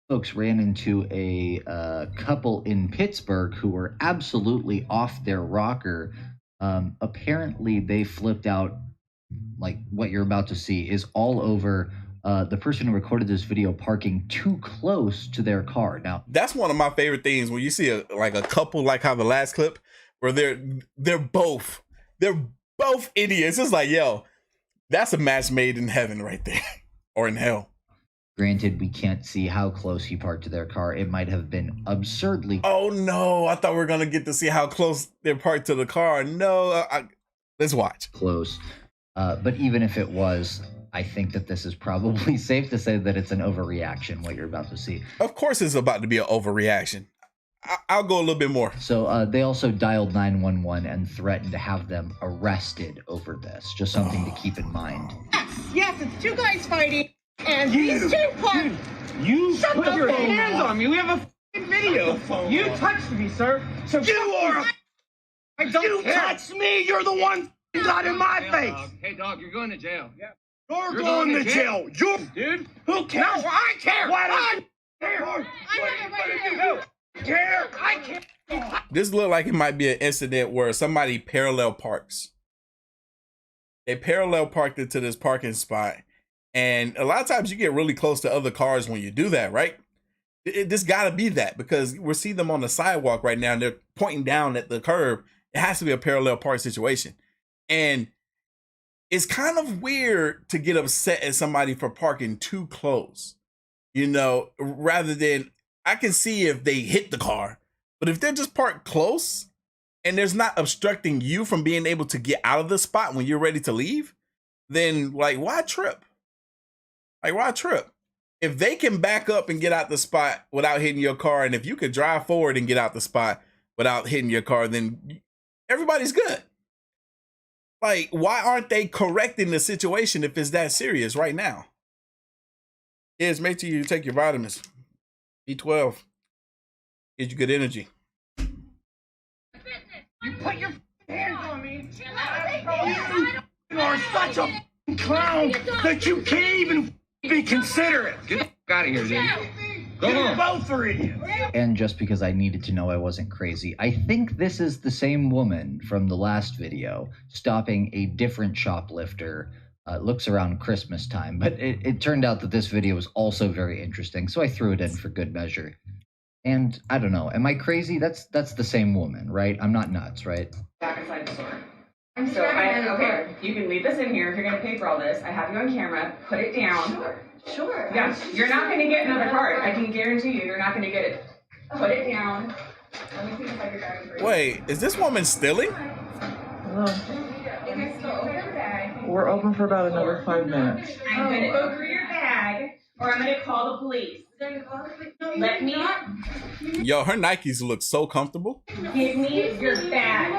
Folks ran into a couple in Pittsburgh who were absolutely off their rocker. Apparently, they flipped out. Like what you're about to see is all over the person who recorded this video parking too close to their car. Now, that's one of my favorite things when you see a couple, like how the last clip where they're both idiots. It's like, yo, that's a match made in heaven right there, or in hell. Granted, we can't see how close he parked to their car. It might have been absurdly. Oh no, I thought we were gonna get to see how close they're parked to the car. No, let's watch. Close. But even if it was, I think that this is probably safe to say that it's an overreaction, what you're about to see. Of course it's about to be an overreaction. I'll go a little bit more. So they also dialed 911 and threatened to have them arrested over this. Just something to keep in mind. Yes, it's two guys fighting, and these two parts. You Shut put the your phone hands off. on me. We have a f***ing video. You touched me, sir. So You are. I don't You care. touched me. You're the one got in my face. Dog. Hey, dog, you're going to jail. Yeah. You're going to jail. You, Dude. who cares? No, I care. Why I don't you care? I care. This looked like it might be an incident where somebody parallel parks. They parallel parked into this parking spot. And a lot of times you get really close to other cars when you do that, right? This got to be that, because we see them on the sidewalk right now and they're pointing down at the curb. It has to be a parallel park situation. And it's kind of weird to get upset at somebody for parking too close, you know, rather than, I can see if they hit the car, but if they're just parked close and there's not obstructing you from being able to get out of the spot when you're ready to leave, then like, why trip? Like, why trip? If they can back up and get out the spot without hitting your car, and if you can drive forward and get out the spot without hitting your car, then everybody's good. Like, why aren't they correcting the situation if it's that serious right now? Yes, make sure you take your vitamins. B12. Gives you good energy. You put your hands on me. You are such a clown that you can't even be considerate. Get the f*** out of here, dude. Go You home. both are idiots. And just because I needed to know I wasn't crazy, I think this is the same woman from the last video stopping a different shoplifter. Looks around Christmas time, but it turned out that this video was also very interesting, so I threw it in for good measure. And I don't know, am I crazy? That's the same woman, right? I'm not nuts, right? Back inside the store. Okay, you can leave this in here if you're gonna pay for all this. I have you on camera. Put it down. Sure. Yeah, you're not gonna get another card. I can guarantee you're not gonna get it. Put it down. Let me see if I can grab it for you. Wait, is this woman stealing? You can still open your bag. We're open for about another 5 minutes. I'm gonna go through your bag, or I'm gonna call the police. Let me. Yo, her Nikes look so comfortable. Give me your bag.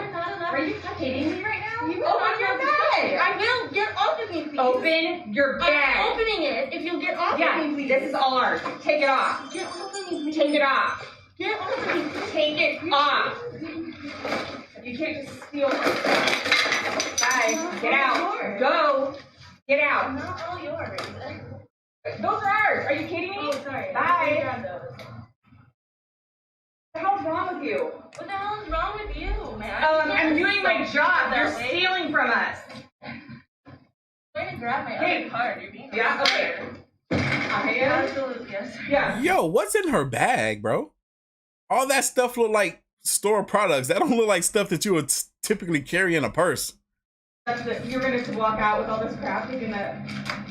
Are you kidding me right now? Open your bag. I will. Get off of me, please. Open your bag. I'm opening it. If you'll get off of me, please. This is all ours. Take it off. Get off of me, please. Take it off. Get off of me, please. Take it off. You can't just steal my stuff. Guys, get out. Go. Get out. Not all yours. Those are ours. Are you kidding me? Oh, sorry. Bye. What the hell's wrong with you? What the hell is wrong with you, man? I'm doing my job. They're stealing from us. grab my other card. You're being okay. Absolutely, yes. Yeah. Yo, what's in her bag, bro? All that stuff look like store products. That don't look like stuff that you would typically carry in a purse. You're gonna walk out with all this crap, thinking that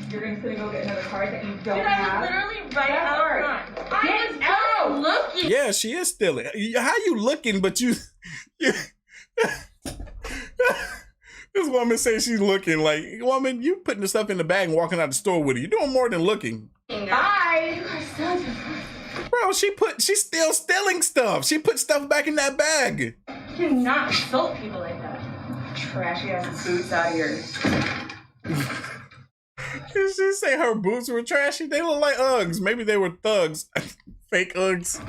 you're gonna go get another card that you don't have. I was literally right out front. I was out looking. Yeah, she is stealing. How you looking, but you this woman says she's looking like, woman, you putting the stuff in the bag and walking out the store with her. You're doing more than looking. Bye. Bro, she's still stealing stuff. She put stuff back in that bag. You cannot insult people like that. Trashy ass boots out here. Did she say her boots were trashy? They look like Uggs. Maybe they were thugs. Fake Uggs.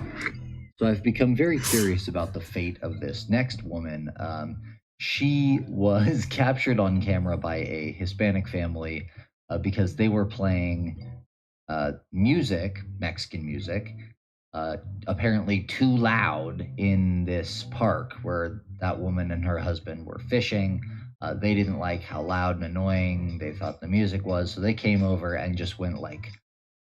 So I've become very curious about the fate of this next woman. She was captured on camera by a Hispanic family because they were playing music, Mexican music, apparently too loud in this park where that woman and her husband were fishing. They didn't like how loud and annoying they thought the music was, so they came over and just went like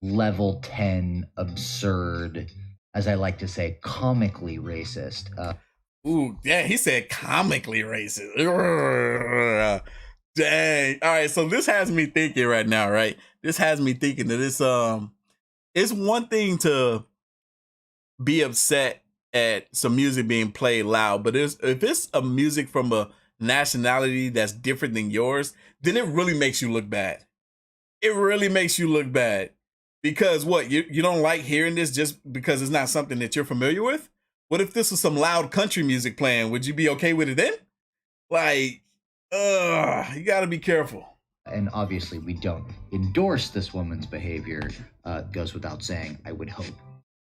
level 10 absurd, as I like to say, comically racist. Ooh, yeah, he said comically racist. Dang. All right, so this has me thinking right now, right? This has me thinking that it's one thing to be upset at some music being played loud, but if it's a music from a nationality that's different than yours, then it really makes you look bad. It really makes you look bad. Because what, you don't like hearing this just because it's not something that you're familiar with? What if this was some loud country music playing? Would you be okay with it then? Like, you gotta be careful. And obviously we don't endorse this woman's behavior, goes without saying, I would hope.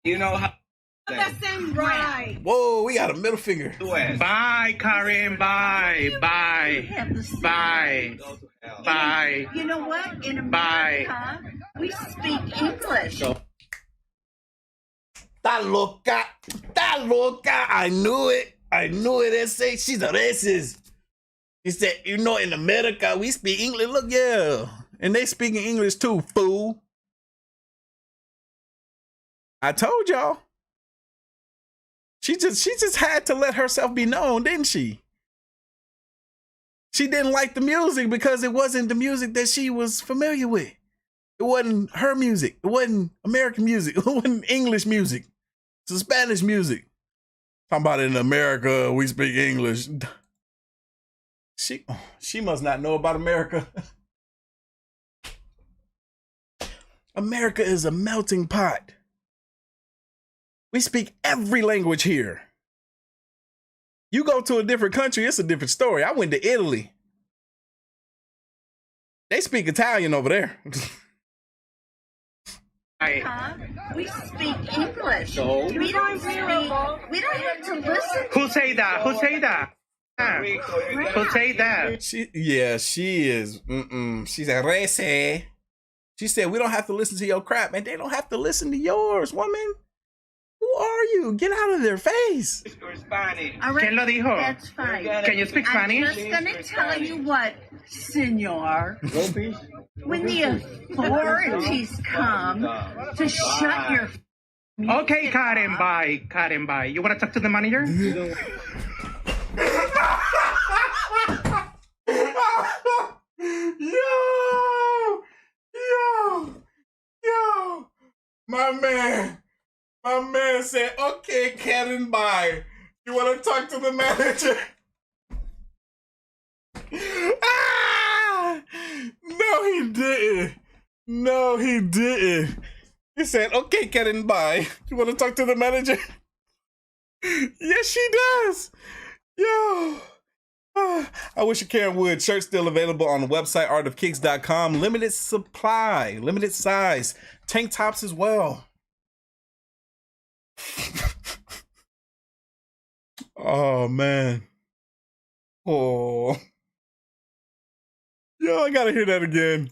You know how... That's right. Whoa, we got a middle finger. Bye, Karen. Bye. Bye. Bye. Bye. You know what? In America, we speak English. Está loca. I knew it. They say she's a racist. He said, you know, in America, we speak English. Look, yeah. And they speaking English too, fool. I told y'all. She just had to let herself be known, didn't she? She didn't like the music because it wasn't the music that she was familiar with. It wasn't her music. It wasn't American music. It wasn't English music. It's Spanish music. Talking about in America, we speak English. She must not know about America. America is a melting pot. We speak every language here. You go to a different country, it's a different story. I went to Italy. They speak Italian over there. We speak English. So? We don't have to listen. Who say that? Who say that? Who say that? She is. She's a racist. She said, we don't have to listen to your crap, man. They don't have to listen to yours, woman. Who are you? Get out of their face. ¿Quién lo dijo? That's fine. Can you speak Spanish? I'm just going to tell you what, senor. When the authorities come to shut your... Okay, Karen, bye. Karen, bye. You want to talk to the manager? Yo. My man said, okay, Karen, bye. You want to talk to the manager? No, he didn't. He said, okay, Karen, bye. You want to talk to the manager? Yes, she does. Yo. I wish Karen would. Shirts still available on the website, artofkickz.com. Limited supply, limited size. Tank tops as well. Oh, man. Oh. Yo, I gotta hear that again.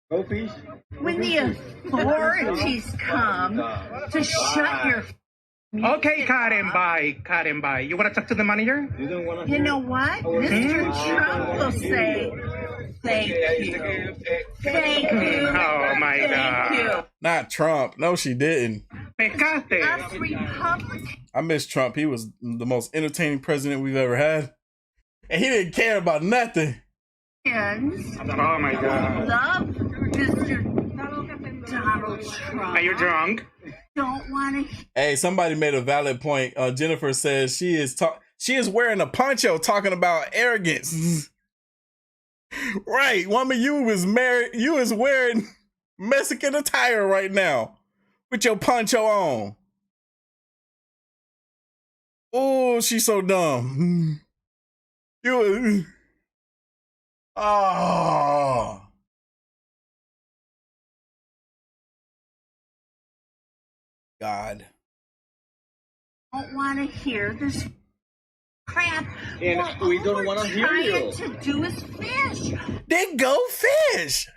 When the authorities come to shut your... Okay, Karen, bye. Karen, bye. You want to talk to the manager? You know what? Mr. Trump will say, Thank you. Thank you. Oh my Thank you. God. Not Trump. No, she didn't. Pecate. Us Republicans. I miss Trump. He was the most entertaining president we've ever had. And he didn't care about nothing. Oh my God. Love Mr. Donald Trump. Are you drunk? Don't want to. Hey, somebody made a valid point. Jennifer says she is wearing a poncho talking about arrogance. Right, woman, you was wearing Mexican attire right now with your poncho on. Oh, she's so dumb. Oh. God. Don't want to hear this crap. And Well, we all don't we're want to hear trying you. to do is fish. Then go fish.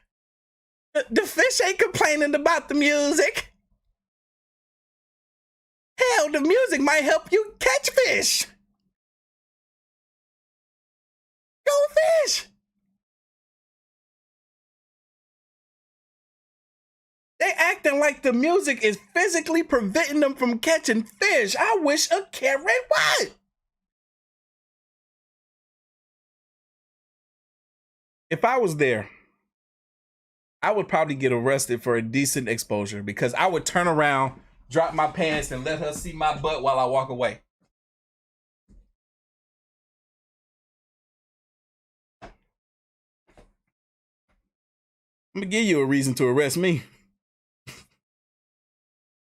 The fish ain't complaining about the music. Hell, the music might help you catch fish. Go fish. They acting like the music is physically preventing them from catching fish. I wish a Karen would. If I was there, I would probably get arrested for a decent exposure because I would turn around, drop my pants, and let her see my butt while I walk away. I'm gonna give you a reason to arrest me.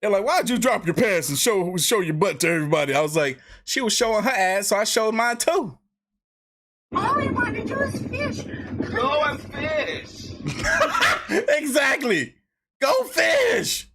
They're like, why'd you drop your pants and show your butt to everybody? I was like, she was showing her ass, so I showed mine too. All we want to do is fish. Go and fish. Exactly. Go fish.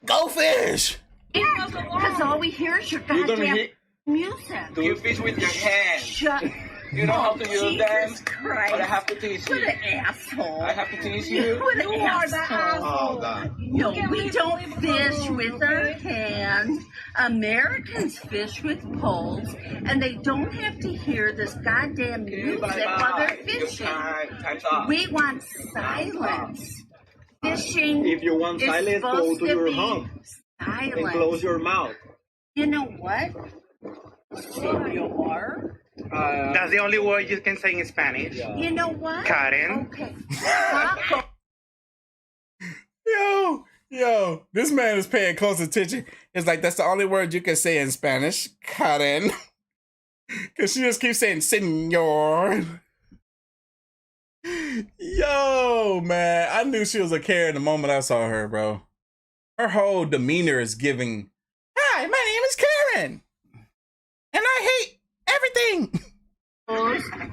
Go fish. Because all we hear is your goddamn music. Do you fish with your hands? Shut. You know how to use them? Jesus Christ. But I have to teach you. What an asshole. I have to teach you. What an asshole. Oh, God. No, we don't fish with our hands. Americans fish with poles, and they don't have to hear this goddamn music while they're fishing. Time's up. We want silence. Fishing If you want is silence, go supposed to your be home silent. and close your mouth. You know what? Senor? That's the only word you can say in Spanish. You know what? Karen. Okay. Yo, this man is paying close attention. It's like, that's the only word you can say in Spanish, Karen. Because she just keeps saying, senor. Yo, man, I knew she was a Karen the moment I saw her, bro. Her whole demeanor is giving, hi, my name is Karen. And I hate everything.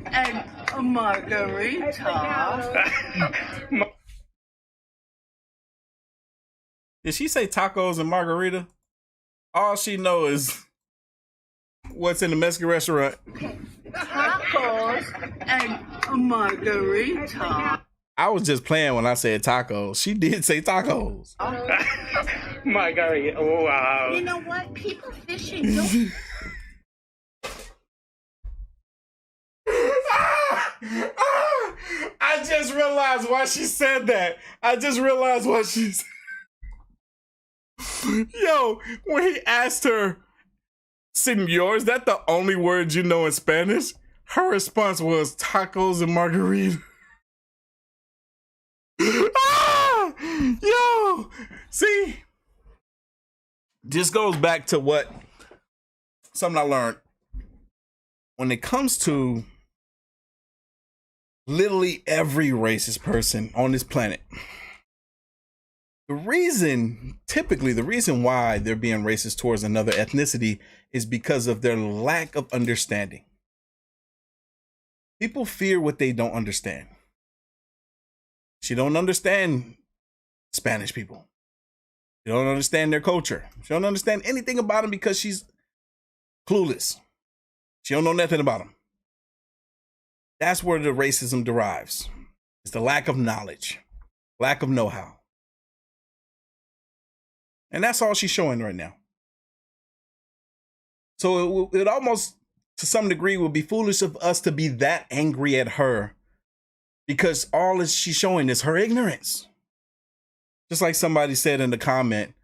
And a margarita. Did she say tacos and margarita? All she knows is what's in the Mexican restaurant. Tacos and a margarita. I was just playing when I said tacos. She did say tacos. Margarita. Oh, wow. You know what? People fishing don't. I just realized why she said that. Yo, when he asked her, senor, is that the only word you know in Spanish? Her response was tacos and margarita. Yo, see? This goes back to something I learned. When it comes to literally every racist person on this planet, the reason why they're being racist towards another ethnicity is because of their lack of understanding. People fear what they don't understand. She don't understand Spanish people. She don't understand their culture. She don't understand anything about them because she's clueless. She don't know nothing about them. That's where the racism derives. It's the lack of knowledge, lack of know-how. And that's all she's showing right now. So it almost, to some degree, would be foolish of us to be that angry at her because all she's showing is her ignorance. Just like somebody said in the comment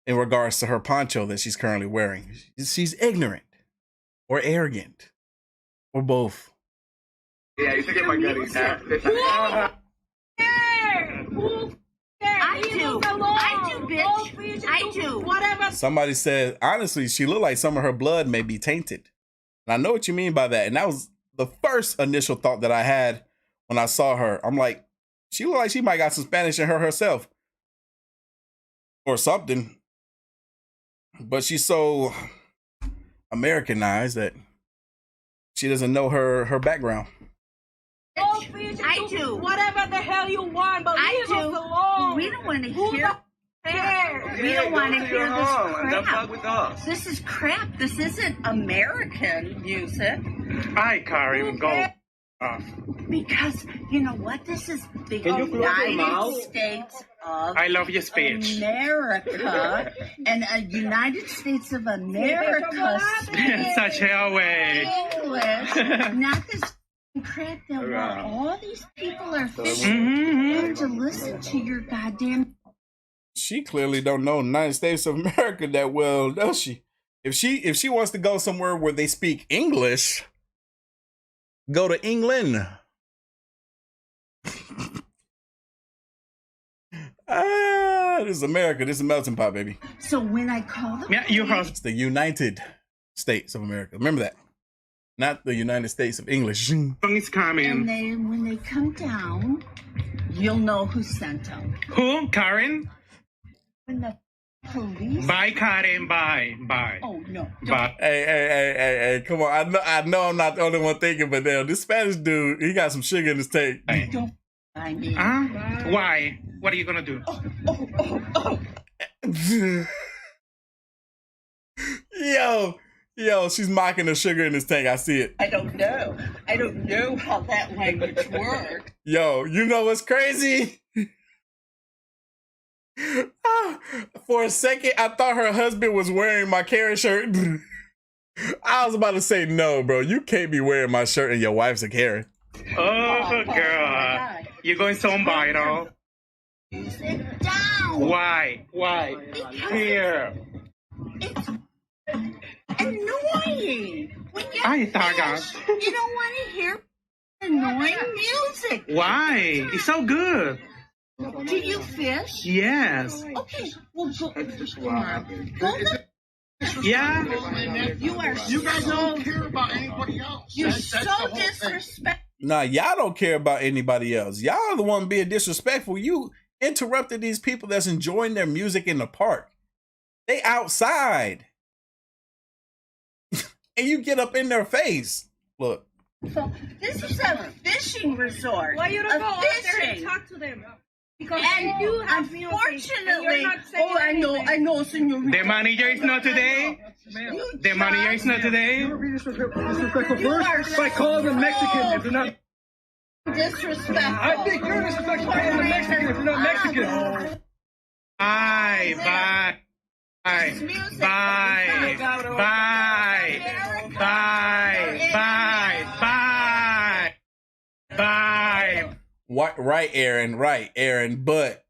in regards to her poncho that she's currently wearing. She's ignorant or arrogant or both. Yeah, you should get my gutties. I do, bitch. I do. Whatever. Somebody said, honestly, she looked like some of her blood may be tainted. And I know what you mean by that. And that was the first initial thought that I had when I saw her. I'm like, she looked like she might got some Spanish in her herself. Or something. But she's so Americanized that she doesn't know her background. I do. Whatever the hell you want, but leave us alone. We don't want to hear. We don't want to hear this crap. This is crap. This isn't American music. Hi, Karim. Go. Because you know what? This is the United States of I love your speech. America, and a United States of America speaks Such a way. English, not this crap that where all these people are fishing to listen to your goddamn. She clearly don't know the United States of America that well, does she? If she wants to go somewhere where they speak English, go to England. This is America. This is a melting pot, baby. So when I call them, It's the United States of America. Remember that. Not the United States of English. It's coming. And when they come down, you'll know who sent them. Who? Karen? When the police. Bye, Karen. Bye. Bye. Oh no. Bye. Hey, come on. I know I'm not the only one thinking, but damn, this Spanish dude, he got some sugar in his tank. Don't. I mean. Why? What are you gonna do? Yo, she's mocking the sugar in his tank. I see it. I don't know how that language works. Yo, you know what's crazy? For a second, I thought her husband was wearing my Karen shirt. I was about to say, no, bro, you can't be wearing my shirt and your wife's a Karen. Oh, girl. You're going so viral. Sit down. Why? Here. It's annoying. When you you don't want to hear annoying music. Why? It's so good. Do you fish? Yes. Okay, well, go. Yeah. You guys don't care about anybody else. You're so disrespectful. Nah, y'all don't care about anybody else. Y'all are the one being disrespectful. You interrupted these people that's enjoying their music in the park. They outside. And you get up in their face. Look. So this is a fishing resort. Why you don't go out there and talk to them? Because you have unfortunately. I know, señorita. The manager is not today. The manager is not today. First, by calling them Mexican if they're not disrespectful. I think you're disrespectful by calling them Mexican if you're not Mexican. Bye. What? Right, Aaron, but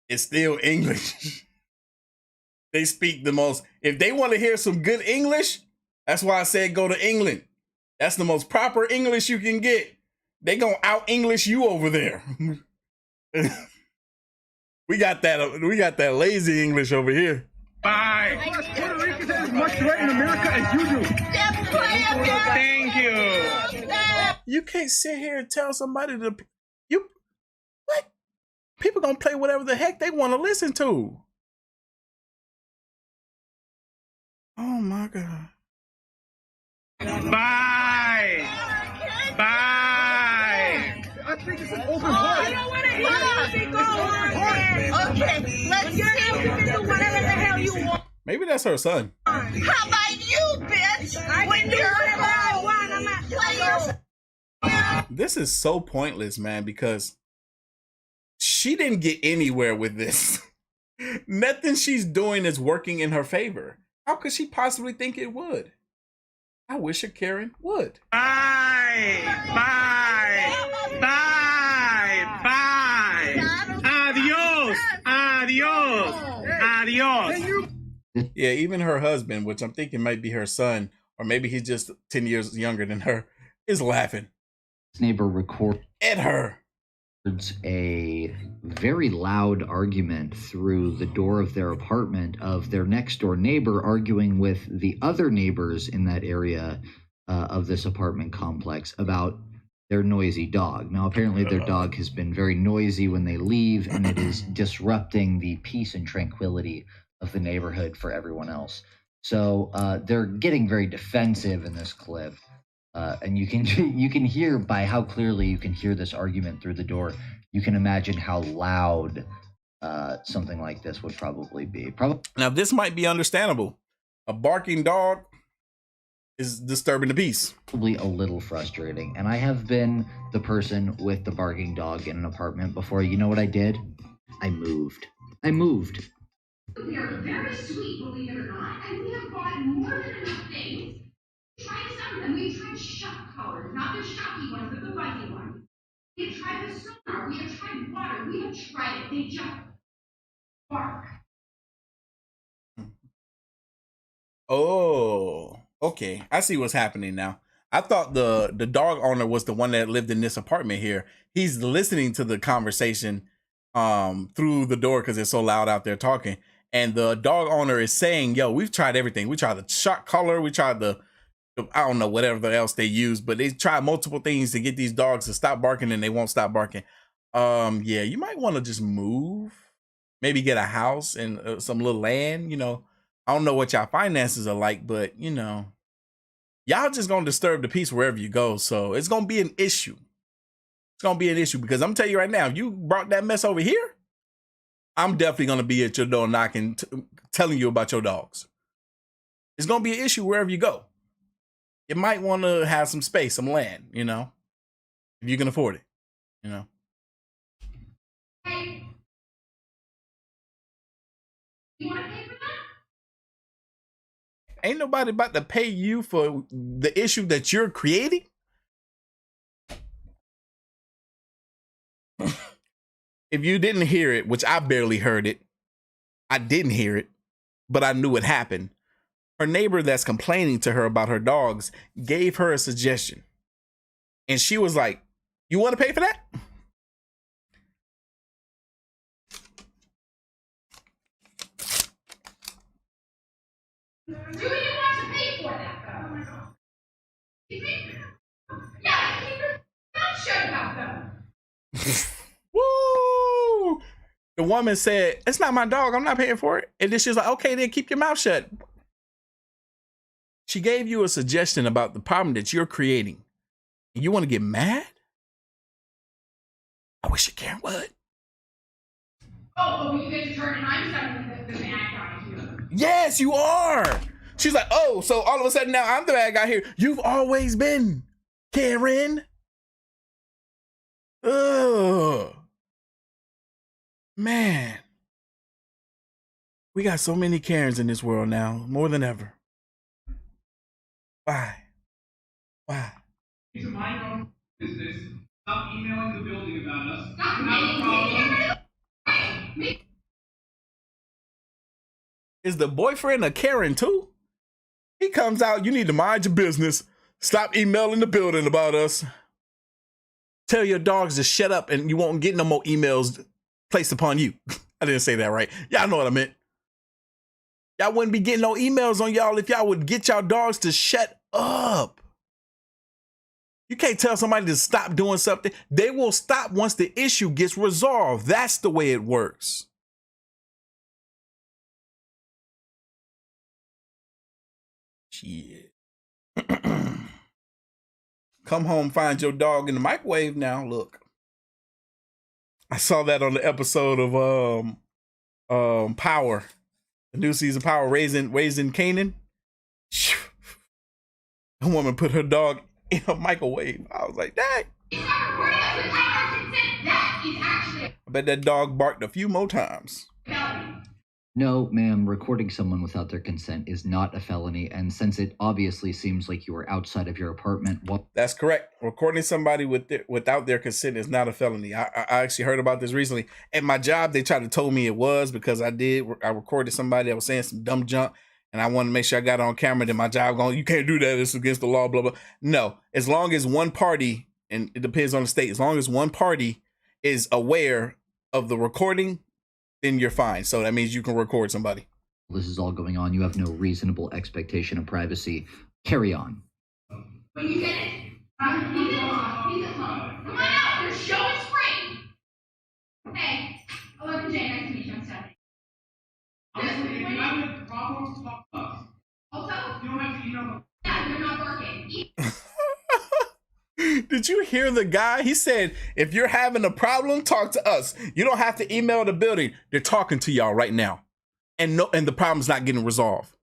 it's still English. They speak the most. If they want to hear some good English, that's why I said go to England. That's the most proper English you can get. They gonna out English you over there. We got that lazy English over here. Bye. Puerto Ricans have as much right in America as you do. Thank you. You can't sit here and tell somebody what? People gonna play whatever the heck they want to listen to. Oh my God. Bye. I think it's an open heart. I don't want to hear music all okay, let's do whatever the hell you want. Maybe that's her son. How about you, bitch? When you're I'm not playing. This is so pointless, man, because she didn't get anywhere with this. Nothing she's doing is working in her favor. How could she possibly think it would? I wish a Karen would. Bye. Adios. Yeah, even her husband, which I'm thinking might be her son, or maybe he's just 10 years younger than her, is laughing. This neighbor records at her a very loud argument through the door of their apartment of their next door neighbor arguing with the other neighbors in that area of this apartment complex about their noisy dog. Now, apparently their dog has been very noisy when they leave, and it is disrupting the peace and tranquility of the neighborhood for everyone else. So they're getting very defensive in this clip. And you can hear by how clearly you can hear this argument through the door. You can imagine how loud something like this would probably be. Now, this might be understandable. A barking dog is disturbing the peace. Probably a little frustrating. And I have been the person with the barking dog in an apartment before. You know what I did? I moved. We are very sweet, believe it or not, and we have bought more than enough things. We tried some of them. We tried shock collars, not the shocky ones, but the fuzzy ones. We have tried the sonar. We have tried water. We have tried it. They just bark. Oh, okay. I see what's happening now. I thought the dog owner was the one that lived in this apartment here. He's listening to the conversation through the door because it's so loud out there talking. And the dog owner is saying, yo, we've tried everything. We tried the shock collar. We tried I don't know, whatever else they use, but they tried multiple things to get these dogs to stop barking, and they won't stop barking. Yeah, you might want to just move, maybe get a house and some little land. You know, I don't know what y'all finances are like, but you know, y'all just gonna disturb the peace wherever you go. So it's gonna be an issue. It's gonna be an issue because I'm telling you right now, if you brought that mess over here, I'm definitely gonna be at your door knocking, telling you about your dogs. It's gonna be an issue wherever you go. You might want to have some space, some land, you know, if you can afford it, you know. Hey, you want to pay for that? Ain't nobody about to pay you for the issue that you're creating. If you didn't hear it, which I barely heard it, I didn't hear it, but I knew it happened. Her neighbor that's complaining to her about her dogs gave her a suggestion. And she was like, you want to pay for that? Do you want to pay for that, though? You think? Yeah, keep your mouth shut about them. Woo! The woman said, it's not my dog. I'm not paying for it. And then she was like, okay, then keep your mouth shut. She gave you a suggestion about the problem that you're creating. And you want to get mad? I wish a Karen would. Oh, but you get to turn and I'm suddenly the bad guy here. Yes, you are. She's like, oh, so all of a sudden now I'm the bad guy here. You've always been, Karen. Ugh. Man. We got so many Karens in this world now, more than ever. Why? It's my own business. Stop emailing the building about us. Stop you have a problem. Is the boyfriend a Karen too? He comes out, you need to mind your business. Stop emailing the building about us. Tell your dogs to shut up and you won't get no more emails placed upon you. I didn't say that right. Y'all know what I meant. Y'all wouldn't be getting no emails on y'all if y'all would get y'all dogs to shut up. You can't tell somebody to stop doing something. They will stop once the issue gets resolved. That's the way it works. Shit. Come home, find your dog in the microwave now. Look. I saw that on the episode of Power. The new season Power, Raising Canaan. A woman put her dog in a microwave. I was like, dang. I bet that dog barked a few more times. No, ma'am, recording someone without their consent is not a felony, and since it obviously seems like you were outside of your apartment, That's correct. Recording somebody without their consent is not a felony. I actually heard about this recently. At my job, they tried to tell me it was because I recorded somebody that was saying some dumb junk, and I wanted to make sure I got it on camera. Then my job going, you can't do that. It's against the law, blah, blah. No, as long as one party, and it depends on the state, as long as one party is aware of the recording, then you're fine. So that means you can record somebody. This is all going on. You have no reasonable expectation of privacy. Carry on. When you get it, he's at home. Come on out. Your show is free. Hey, 11J, nice to meet you. I'm Stephanie. Honestly, if you have a problem, talk to us. Also, You don't have to email them. yeah, you're not working. Did you hear the guy? He said, if you're having a problem, talk to us. You don't have to email the building. They're talking to y'all right now. And the problem's not getting resolved.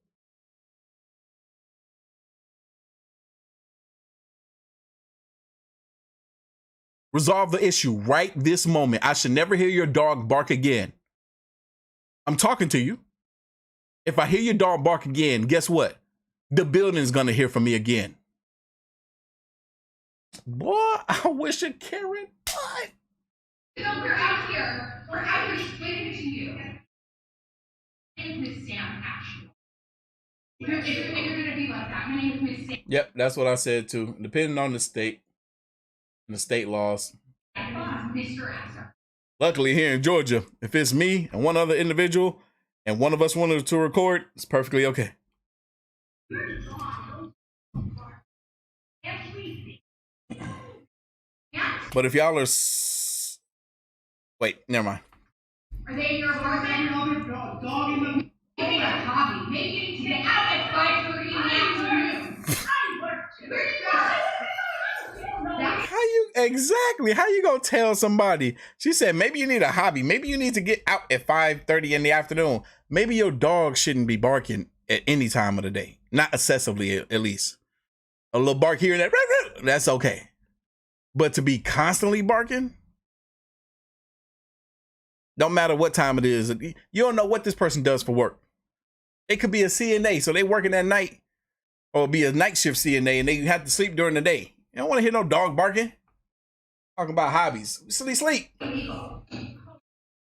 Resolve the issue right this moment. I should never hear your dog bark again. I'm talking to you. If I hear your dog bark again, guess what? The building's gonna hear from me again. Boy, I wish it Karen. What? No, we're out here. We're out here explaining it to you. My name is Miss Sam, actually. If you're gonna be like that, my name is Miss Sam. Yep, that's what I said too. Depending on the state and the state laws. Mr. Asser. Luckily here in Georgia, if it's me and one other individual and one of us wanted to record, it's perfectly okay. But if y'all are wait, never mind. Are they in your apartment? Maybe a hobby. Maybe you need to get out at 5:30 in the afternoon. How you gonna tell somebody? She said maybe you need a hobby. Maybe you need to get out at 5:30 in the afternoon. Maybe your dog shouldn't be barking at any time of the day. Not excessively, at least. A little bark here and there, that's okay. But to be constantly barking, don't matter what time it is. You don't know what this person does for work. It could be a CNA, so they working at night, or be a night shift CNA, and they have to sleep during the day. You don't want to hear no dog barking. Talking about hobbies. Sleep. It is illegal. You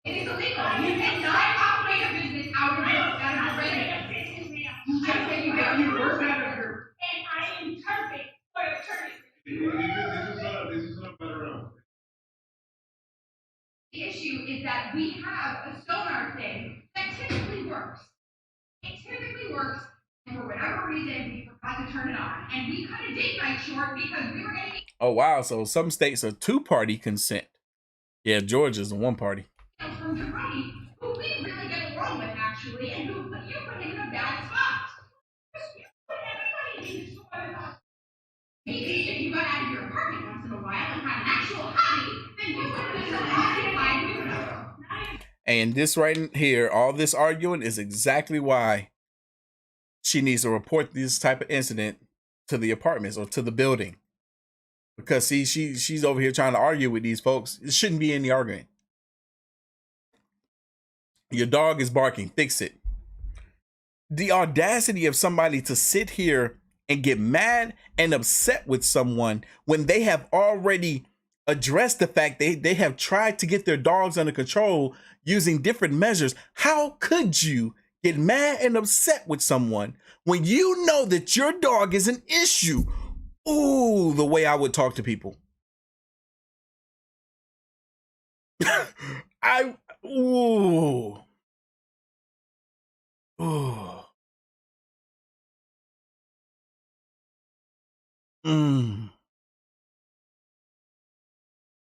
cannot operate a business out of your residence. You just said you got your work out of your. And I am perfect for attorney. This is not better out. The issue is that we have a sonar thing that typically works. It typically works, and for whatever reason, we forgot to turn it on. And we cut a date night short because we were going to be. Oh, wow. So some states are 2-party consent. Yeah, Georgia's a 1-party. From your buddy, who we really get along with, actually, and who put him in a bad spot. You put everybody in spot. Maybe if you got out of your apartment once in a while and had an actual hobby, then you would have been occupied. And this right here, all this arguing is exactly why she needs to report this type of incident to the apartments or to the building. Because see, she's over here trying to argue with these folks. It shouldn't be any arguing. Your dog is barking. Fix it. The audacity of somebody to sit here and get mad and upset with someone when they have already addressed the fact they have tried to get their dogs under control using different measures. How could you get mad and upset with someone when you know that your dog is an issue? Ooh, the way I would talk to people. Ooh.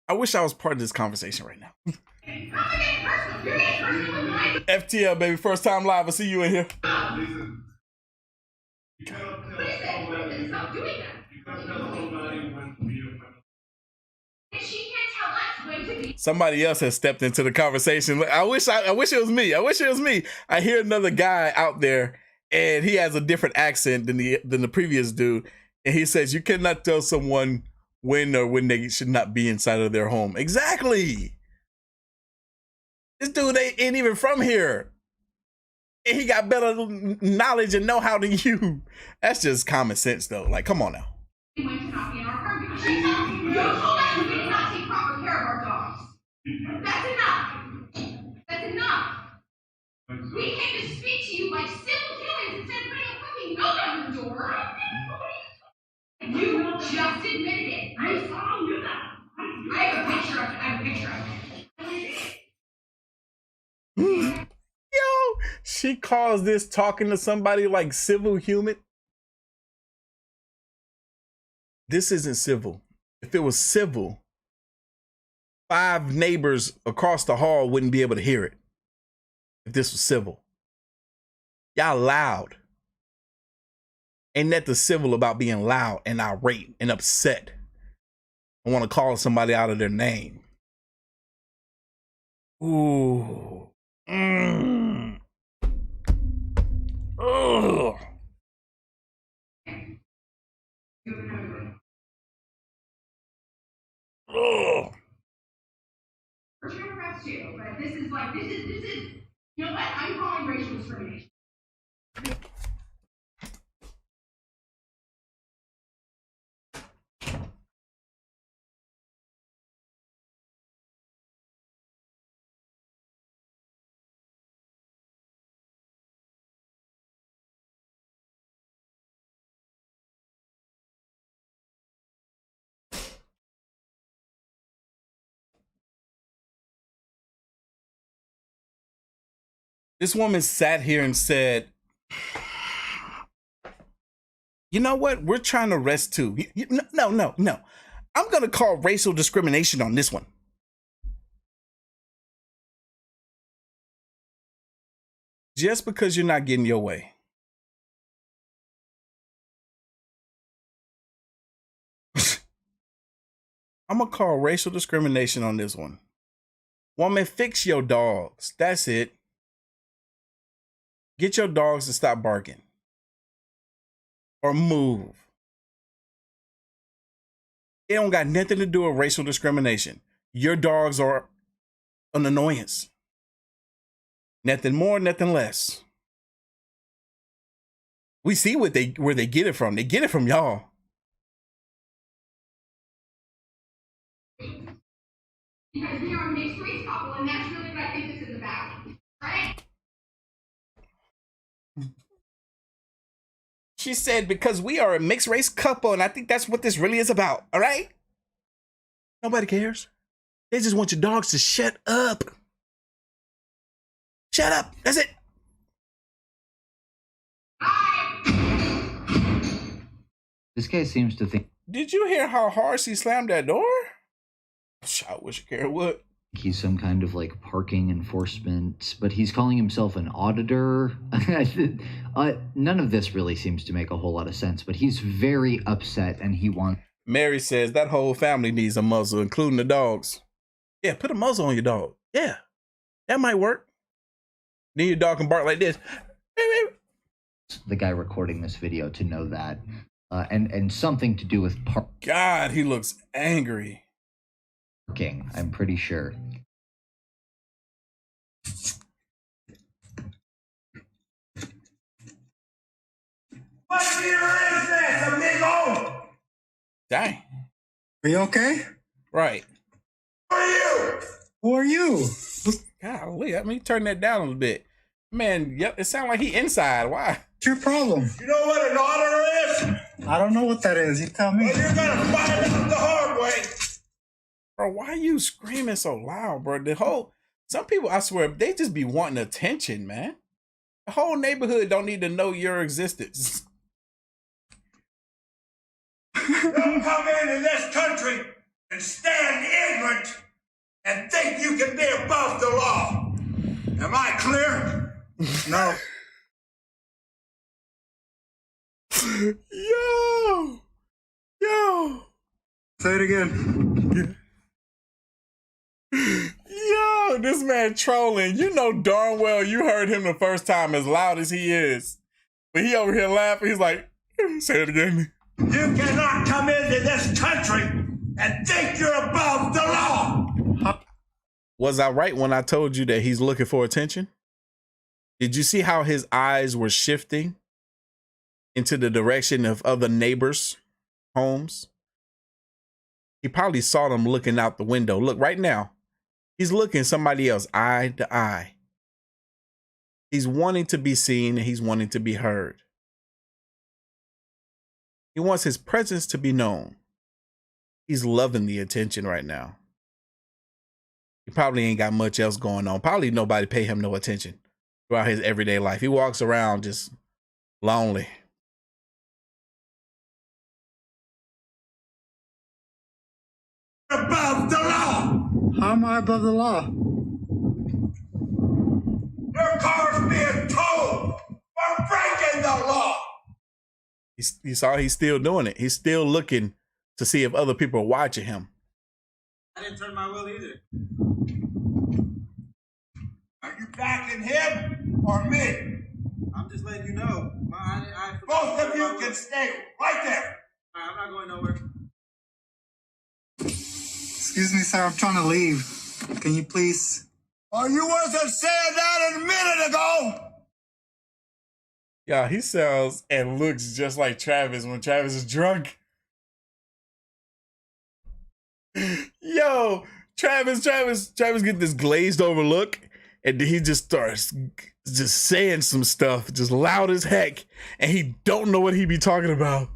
I wish I was part of this conversation right now. FTL, baby, first time live. I see you in here. Stop doing that. She can't tell us when to be. Somebody else has stepped into the conversation. I wish it was me. I hear another guy out there, and he has a different accent than the previous dude, and he says you cannot tell someone when they should not be inside of their home. Exactly. This dude ain't even from here. he got better knowledge and know-how than you. That's just common sense, though. Like, come on now. She went to not be in our apartment. She told you told us we did not take proper care of our dogs. That's enough. That's enough. We came to speak to you like civil humans instead of putting a fucking note on your door. You just admitted it. I saw you. I have a picture of it. I have a picture of it. Yo, she calls this talking to somebody like civil human. This isn't civil. If it was civil, 5 neighbors across the hall wouldn't be able to hear it. If this was civil. Y'all loud. Ain't that the civil about being loud and irate and upset? I want to call somebody out of their name. Ooh. Ugh. We're trying to arrest you, but this is, you know what? I'm calling racial discrimination. This woman sat here and said, you know what? We're trying to arrest too. No. I'm going to call racial discrimination on this one. Just because you're not getting your way. I'm going to call racial discrimination on this one. Woman, fix your dogs. That's it. Get your dogs to stop barking. Or move. It don't got nothing to do with racial discrimination. Your dogs are an annoyance. Nothing more, nothing less. We see where they get it from. They get it from y'all. Because we are a mixed race couple, and that's really what I think this is about. Right? She said, because we are a mixed race couple, and I think that's what this really is about, all right? Nobody cares. They just want your dogs to shut up. Shut up. That's it. This guy seems to think. Did you hear how hard she slammed that door? I wish I cared what. He's some kind of like parking enforcement, but he's calling himself an auditor. None of this really seems to make a whole lot of sense, but he's very upset and he wants. Mary says that whole family needs a muzzle, including the dogs. Yeah, put a muzzle on your dog. Yeah, that might work. Then your dog can bark like this. The guy recording this video to know that. And something to do with God, he looks angry. I'm pretty sure. What mirror is this, amigo? Dang. Are you okay? Right. Who are you? Who are you? Golly, let me turn that down a little bit. Man, yep, it sounds like he inside. Why? What's your problem? You know what an auditor is? I don't know what that is. You tell me. Well, you're gonna find out the hard way. Bro, why are you screaming so loud, bro? Some people, I swear, they just be wanting attention, man. The whole neighborhood don't need to know your existence. Don't come into this country and stand ignorant and think you can be above the law. Am I clear? No. Yo. Say it again. Yo, this man trolling. You know darn well you heard him the first time as loud as he is. But he over here laughing. He's like, say it again. You cannot come into this country and think you're above the law. Was I right when I told you that he's looking for attention? Did you see how his eyes were shifting into the direction of other neighbors' homes? He probably saw them looking out the window. Look, right now, he's looking somebody else eye to eye. He's wanting to be seen and he's wanting to be heard. He wants his presence to be known. He's loving the attention right now. He probably ain't got much else going on. Probably nobody pay him no attention throughout his everyday life. He walks around just lonely. Above the law. How am I above the law? Your car's being towed for breaking the law. You saw he's still doing it. He's still looking to see if other people are watching him. I didn't turn my wheel either. Are you backing him or me? I'm just letting you know. Both of you can stay right there. I'm not going nowhere. Excuse me, sir. I'm trying to leave. Can you please? Oh, you wasn't saying that a minute ago. Yeah, he sounds and looks just like Travis when Travis is drunk. Yo, Travis get this glazed over look, and then he just starts just saying some stuff, just loud as heck, and he don't know what he be talking about.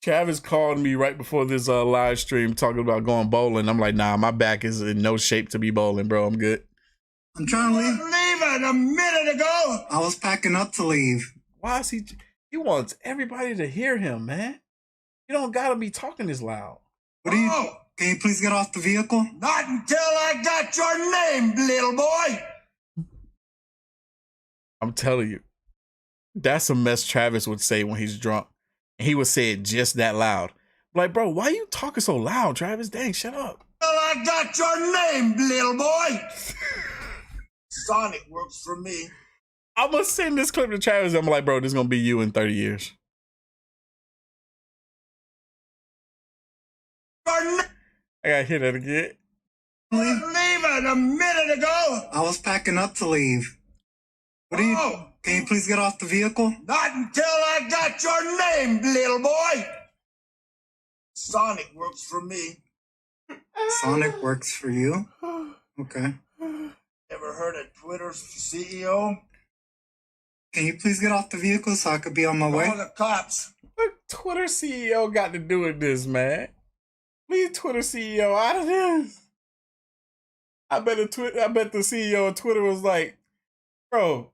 Travis called me right before this live stream talking about going bowling. I'm like, nah, my back is in no shape to be bowling, bro. I'm good. I'm trying to leave. Leaving a minute ago. I was packing up to leave. Why is he wants everybody to hear him, man. You don't gotta be talking this loud. What are you? Can you please get off the vehicle? Not until I got your name, little boy. I'm telling you, that's a mess Travis would say when he's drunk. And he would say it just that loud. Like, bro, why are you talking so loud, Travis? Dang, shut up. Well, I got your name, little boy. Sonic works for me. I'm gonna send this clip to Travis. I'm like, bro, this is gonna be you in 30 years. I gotta hear that again. Leaving a minute ago. I was packing up to leave. What are you? Can you please get off the vehicle? Not until I got your name, little boy. Sonic works for me. Sonic works for you? Okay. Ever heard of Twitter's CEO? Can you please get off the vehicle so I could be on my way? Call the cops. What Twitter CEO got to do with this, man? Leave Twitter CEO out of this. I bet the CEO of Twitter was like, bro,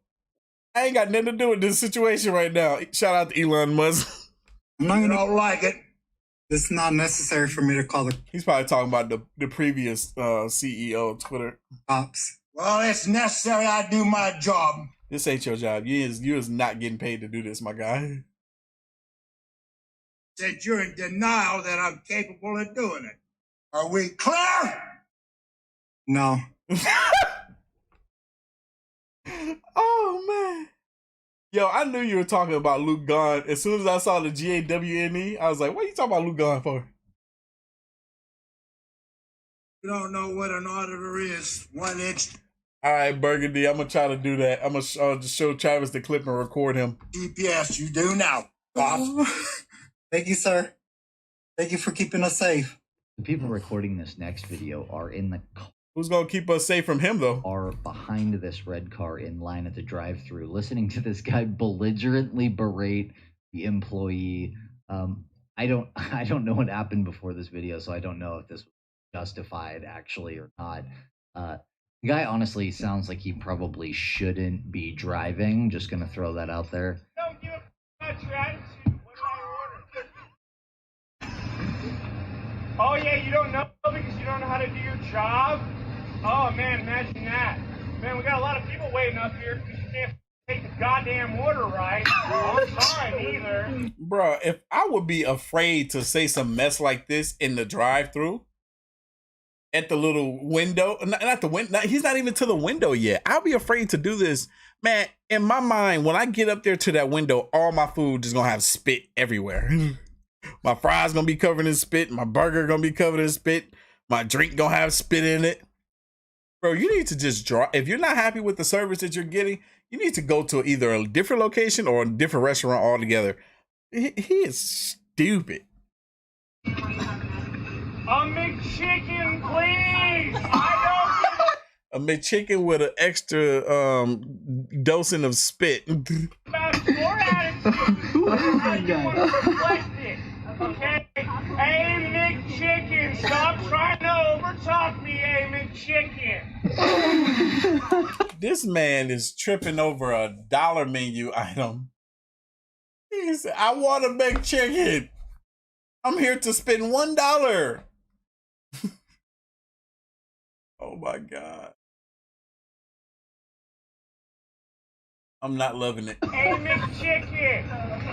I ain't got nothing to do with this situation right now. Shout out to Elon Musk. I'm not gonna don't like it. It's not necessary for me to call the He's probably talking about the previous CEO of Twitter. cops. Well, it's necessary I do my job. This ain't your job. You is not getting paid to do this, my guy. Said you're in denial that I'm capable of doing it. Are we clear? No. Oh, man. Yo, I knew you were talking about Luke Gunn. As soon as I saw the GAWNE, I was like, what are you talking about Luke Gunn for? You don't know what an auditor is. 1 inch. All right, Burgundy, I'm going to try to do that. I'm going to just show Travis the clip and record him. GPS, you do now, Bob. Thank you, sir. Thank you for keeping us safe. The people recording this next video are in the Who's going to keep us safe from him, though? Are behind this red car in line at the drive-thru, listening to this guy belligerently berate the employee. I don't know what happened before this video, so I don't know if this was justified actually or not. The guy honestly sounds like he probably shouldn't be driving. Just gonna throw that out there. Don't give a much your attitude. What did I order? Oh yeah, you don't know because you don't know how to do your job? Oh man, imagine that. Man, we got a lot of people waiting up here because you can't take the goddamn order right. On time either. Bro, if I would be afraid to say some mess like this in the drive-thru, at the little window, not the window, he's not even to the window yet. I'll be afraid to do this. Man, in my mind, when I get up there to that window, all my food is gonna have spit everywhere. My fries gonna be covered in spit, my burger gonna be covered in spit, my drink gonna have spit in it. Bro, you need to just draw. If you're not happy with the service that you're getting, you need to go to either a different location or a different restaurant altogether. He is stupid. A McChicken, please. A McChicken with an extra dosing of spit. About your attitude. Oh my God. Okay? Hey, McChicken, stop trying to overtalk me, hey, McChicken. This man is tripping over a dollar menu item. He said, I want a McChicken. I'm here to spend $1. Oh my God. I'm not loving it. Hey, McChicken.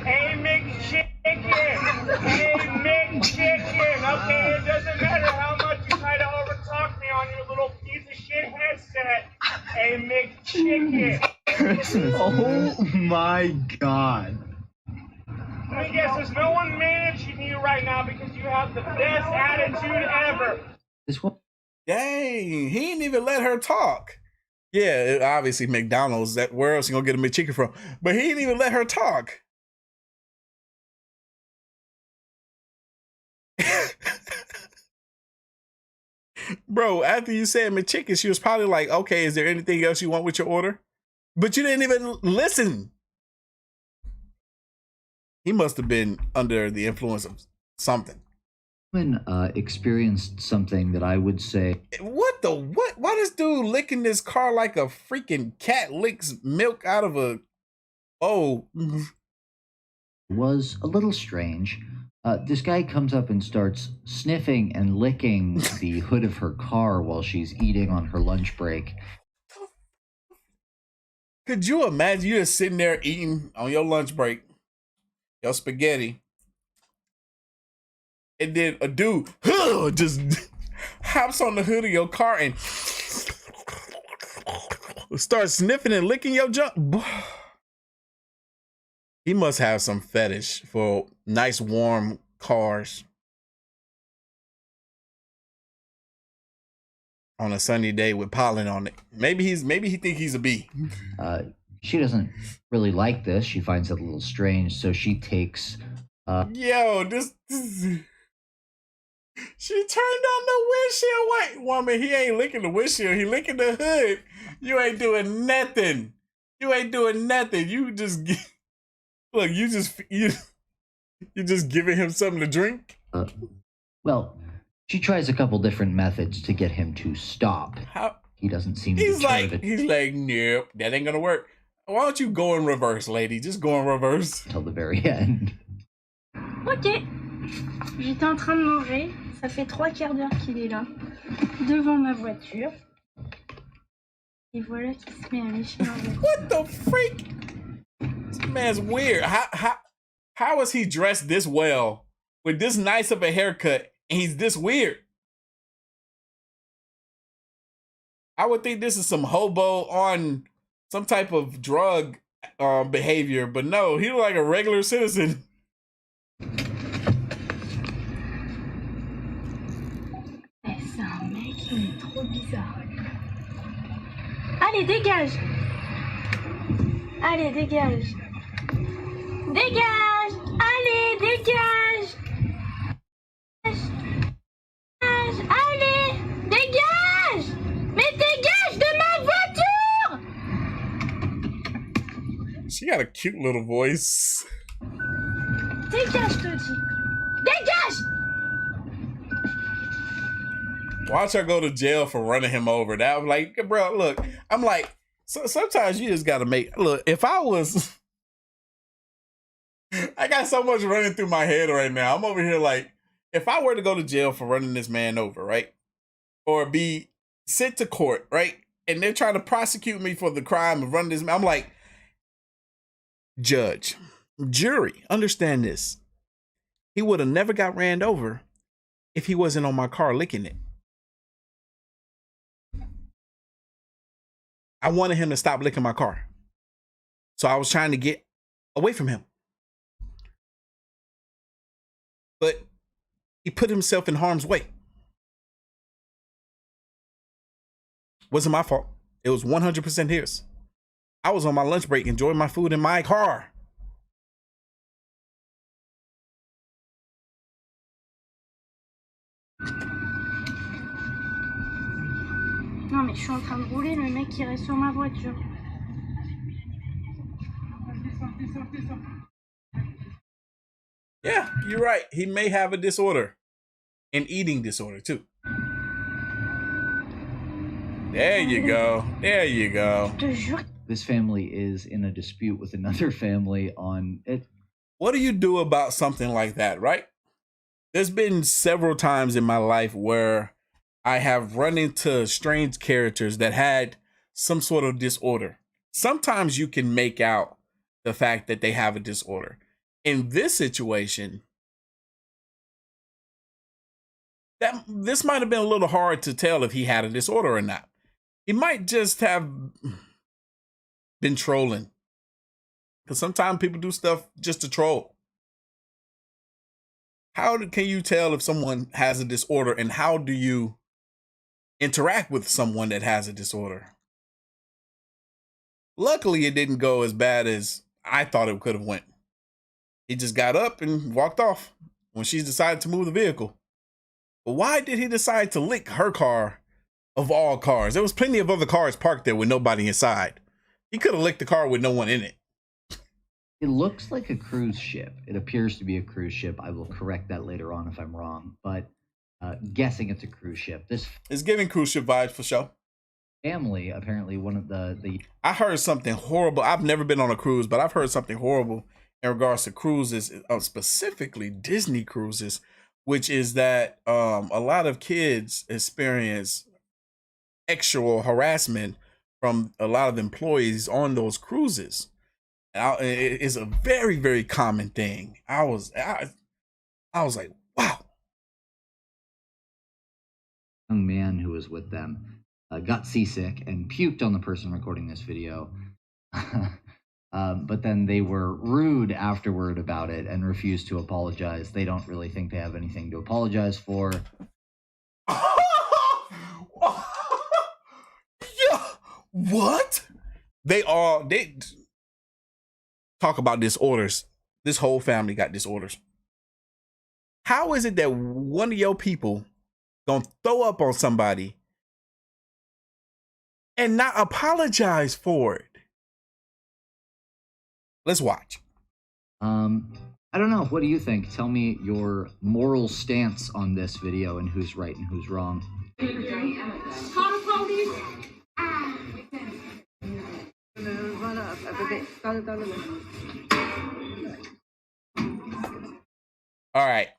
Hey, McChicken. Hey, McChicken. Okay, it doesn't matter how much you try to overtalk me on your little piece of shit headset. Hey, McChicken. Oh my God. Let me guess, there's no one managing you right now because you have the best attitude ever. This one. Dang, he didn't even let her talk. Yeah, obviously McDonald's. That where else you gonna get a McChicken from? But he didn't even let her talk. Bro, after you said McChicken, she was probably like, okay, is there anything else you want with your order? But you didn't even listen. He must have been under the influence of something. Experienced something that I would say. What the what? Why this dude licking this car like a freaking cat licks milk out of a bowl? Was a little strange. This guy comes up and starts sniffing and licking the hood of her car while she's eating on her lunch break. Could you imagine you just sitting there eating on your lunch break, your spaghetti, and then a dude just hops on the hood of your car and starts sniffing and licking your junk? He must have some fetish for nice warm cars on a sunny day with pollen on it. Maybe he think he's a bee. She doesn't really like this. She finds it a little strange, so she takes. Yo, this she turned on the windshield. Wait, woman, he ain't licking the windshield. He licking the hood. You ain't doing nothing. You ain't doing nothing. You just look. You just giving him something to drink. Well, she tries a couple different methods to get him to stop. How? He doesn't seem to He's like, nope, that ain't gonna work. Why don't you go in reverse, lady? Just go in reverse. Till the very end. Ok. J'étais en train de manger. Ça fait 3 quarts d'heure qu'il est là, devant ma voiture. Et voilà qu'il se met à lécher ma voiture. What the freak? This man's weird. How is he dressed this well with this nice of a haircut and he's this weird? I would think this is some hobo on some type of drug behavior, but no, he look like a regular citizen. C'est un mec, il est trop bizarre. Allez, dégage! Allez, dégage! Dégage! Allez, dégage! Allez, dégage! Mais dégage de ma voiture! She got a cute little voice. Dégage, je te dis! Dégage! Watch her go to jail for running him over. That was like, bro, look, I'm like, so sometimes you just gotta look, if I was, I got so much running through my head right now. I'm over here like, if I were to go to jail for running this man over, right? Or be sent to court, right? And they're trying to prosecute me for the crime of running this man. I'm like, judge, jury, understand this. He would have never got ran over if he wasn't on my car licking it. I wanted him to stop licking my car. So I was trying to get away from him. But he put himself in harm's way. Wasn't my fault. It was 100% his. I was on my lunch break enjoying my food in my car. Non, mais je suis en train de rouler, le mec qui reste sur ma voiture. Yeah, you're right. He may have a disorder. An eating disorder, too. There you go. There you go. This family is in a dispute with another family on it. What do you do about something like that, right? There's been several times in my life where I have run into strange characters that had some sort of disorder. Sometimes you can make out the fact that they have a disorder. In this situation, this might have been a little hard to tell if he had a disorder or not. He might just have been trolling. Because sometimes people do stuff just to troll. How can you tell if someone has a disorder, and how do you interact with someone that has a disorder? Luckily, it didn't go as bad as I thought it could have went. He just got up and walked off when she decided to move the vehicle. But why did he decide to lick her car of all cars? There was plenty of other cars parked there with nobody inside. He could have licked the car with no one in it. It looks like a cruise ship. It appears to be a cruise ship. I will correct that later on if I'm wrong, but guessing it's a cruise ship. This is giving cruise ship vibes for sure. Family, apparently one of the I heard something horrible. I've never been on a cruise, but I've heard something horrible in regards to cruises, specifically Disney cruises, which is that a lot of kids experience sexual harassment from a lot of employees on those cruises. It is a very, very common thing. I was like, wow. Young man who was with them got seasick and puked on the person recording this video. But then they were rude afterward about it and refused to apologize. They don't really think they have anything to apologize for. Yeah. What? They talk about disorders. This whole family got disorders. How is it that one of your people gonna throw up on somebody and not apologize for it? Let's watch. I don't know. What do you think? Tell me your moral stance on this video and who's right and who's wrong. Call the police. All right.